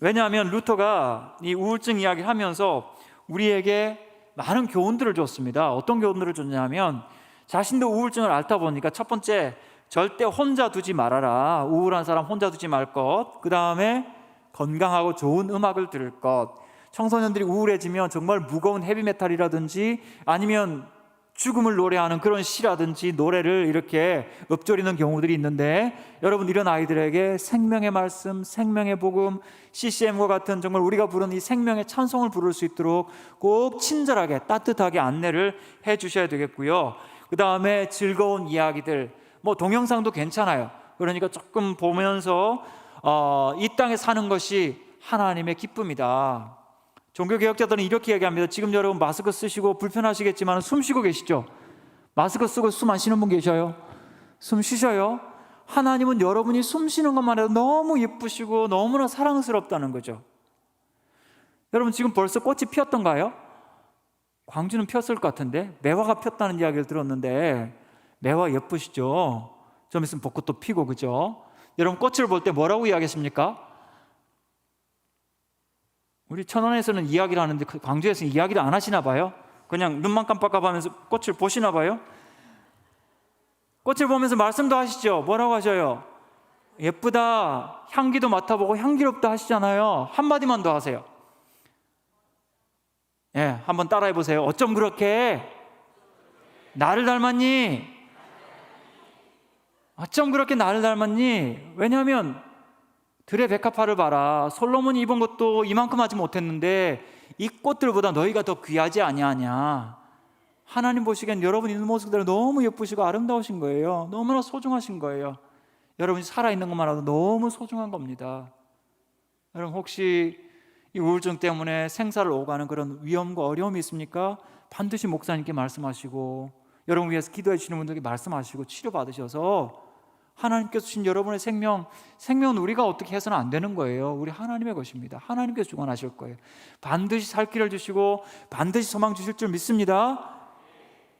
왜냐하면 루터가 이 우울증 이야기를 하면서 우리에게 많은 교훈들을 줬습니다. 어떤 교훈들을 줬냐면, 자신도 우울증을 앓다 보니까 첫 번째, 절대 혼자 두지 말아라. 우울한 사람 혼자 두지 말 것. 그 다음에 건강하고 좋은 음악을 들을 것. 청소년들이 우울해지면 정말 무거운 헤비메탈이라든지 아니면 죽음을 노래하는 그런 시라든지 노래를 이렇게 읊조리는 경우들이 있는데, 여러분 이런 아이들에게 생명의 말씀, 생명의 복음, CCM과 같은 정말 우리가 부르는 이 생명의 찬송을 부를 수 있도록 꼭 친절하게 따뜻하게 안내를 해 주셔야 되겠고요. 그 다음에 즐거운 이야기들, 동영상도 괜찮아요. 그러니까 조금 보면서 이 땅에 사는 것이 하나님의 기쁨이다. 종교개혁자들은 이렇게 얘기합니다. 지금 여러분 마스크 쓰시고 불편하시겠지만 숨 쉬고 계시죠? 마스크 쓰고 숨 안 쉬는 분 계셔요? 숨 쉬셔요? 하나님은 여러분이 숨 쉬는 것만 해도 너무 예쁘시고 너무나 사랑스럽다는 거죠. 여러분 지금 벌써 꽃이 피었던가요? 광주는 피었을 것 같은데, 매화가 피었다는 이야기를 들었는데, 매화 예쁘시죠? 좀 있으면 벚꽃도 피고, 그죠? 여러분 꽃을 볼 때 뭐라고 이야기하십니까? 우리 천안에서는 이야기를 하는데 광주에서는 이야기를 안 하시나 봐요. 그냥 눈만 깜빡깜빡하면서 꽃을 보시나 봐요. 꽃을 보면서 말씀도 하시죠. 뭐라고 하셔요? 예쁘다, 향기도 맡아보고 향기롭다 하시잖아요. 한마디만 더 하세요. 한번 따라해 보세요. 어쩜 그렇게 나를 닮았니? 어쩜 그렇게 나를 닮았니? 왜냐하면 들의 백합화를 봐라. 솔로몬이 입은 것도 이만큼 하지 못했는데 이 꽃들보다 너희가 더 귀하지 아니하냐. 하나님 보시기엔 여러분 있는 모습들은 너무 예쁘시고 아름다우신 거예요. 너무나 소중하신 거예요. 여러분이 살아있는 것만으로도 너무 소중한 겁니다. 여러분 혹시 이 우울증 때문에 생사를 오가는 그런 위험과 어려움이 있습니까? 반드시 목사님께 말씀하시고, 여러분 위해서 기도해 주시는 분들께 말씀하시고 치료받으셔서 하나님께서 주신 여러분의 생명은 우리가 어떻게 해서는 안 되는 거예요. 우리 하나님의 것입니다. 하나님께서 주관하실 거예요. 반드시 살 길을 주시고 반드시 소망 주실 줄 믿습니다.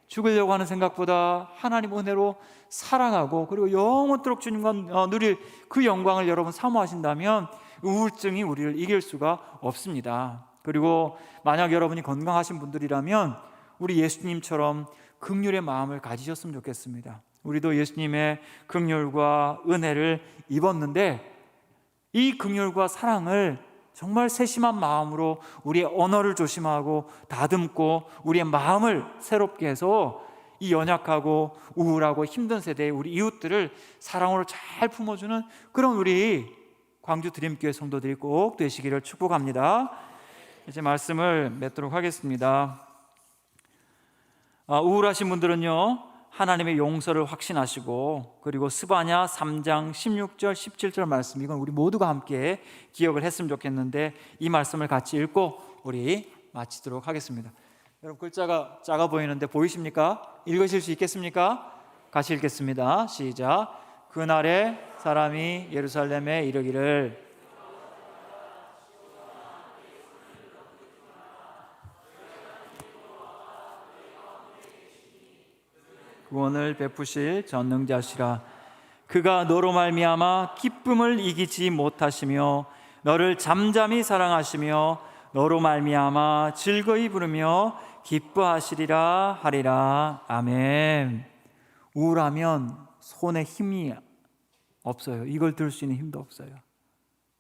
죽으려고 하는 생각보다 하나님 은혜로 사랑하고 그리고 영원토록 주님과 누릴 그 영광을 여러분 사모하신다면 우울증이 우리를 이길 수가 없습니다. 그리고 만약 여러분이 건강하신 분들이라면 우리 예수님처럼 긍휼의 마음을 가지셨으면 좋겠습니다. 우리도 예수님의 긍휼과 은혜를 입었는데 이 긍휼과 사랑을 정말 세심한 마음으로 우리의 언어를 조심하고 다듬고 우리의 마음을 새롭게 해서 이 연약하고 우울하고 힘든 세대의 우리 이웃들을 사랑으로 잘 품어주는 그런 우리 광주 드림교회 성도들이 꼭 되시기를 축복합니다. 이제 말씀을 맺도록 하겠습니다. 우울하신 분들은요, 하나님의 용서를 확신하시고 그리고 스바냐 3장 16절 17절 말씀, 이건 우리 모두가 함께 기억을 했으면 좋겠는데 이 말씀을 같이 읽고 우리 마치도록 하겠습니다. 여러분 글자가 작아 보이는데 보이십니까? 읽으실 수 있겠습니까? 같이 읽겠습니다. 시작. 그날에 사람이 예루살렘에 이르기를 구원을 베푸실 전능자시라. 그가 너로 말미암아 기쁨을 이기지 못하시며 너를 잠잠히 사랑하시며 너로 말미암아 즐거이 부르며 기뻐하시리라 하리라. 아멘. 우울하면 손에 힘이 없어요. 이걸 들 수 있는 힘도 없어요.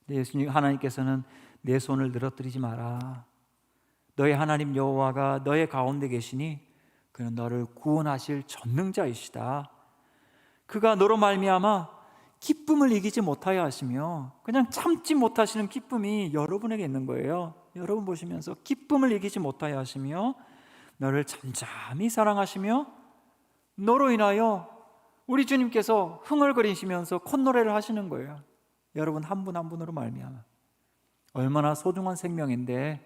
예수님 하나님께서는 내 손을 늘어뜨리지 마라. 너의 하나님 여호와가 너의 가운데 계시니 그는 너를 구원하실 전능자이시다. 그가 너로 말미암아 기쁨을 이기지 못하여 하시며, 그냥 참지 못하시는 기쁨이 여러분에게 있는 거예요. 여러분 보시면서 기쁨을 이기지 못하여 하시며 너를 잠잠히 사랑하시며 너로 인하여 우리 주님께서 흥얼거리시면서 콧노래를 하시는 거예요. 여러분 한 분 한 분으로 말미암아 얼마나 소중한 생명인데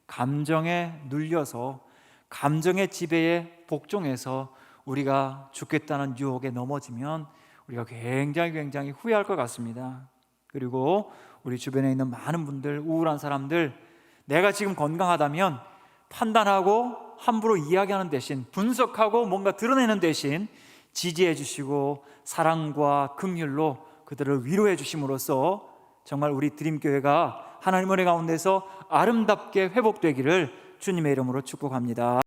감정에 눌려서 감정의 지배에 복종해서 우리가 죽겠다는 유혹에 넘어지면 우리가 굉장히 후회할 것 같습니다. 그리고 우리 주변에 있는 많은 분들, 우울한 사람들, 내가 지금 건강하다면 판단하고 함부로 이야기하는 대신 분석하고 뭔가 드러내는 대신 지지해 주시고 사랑과 긍휼로 그들을 위로해 주심으로써 정말 우리 드림교회가 하나님 은혜 가운데서 아름답게 회복되기를 주님의 이름으로 축복합니다.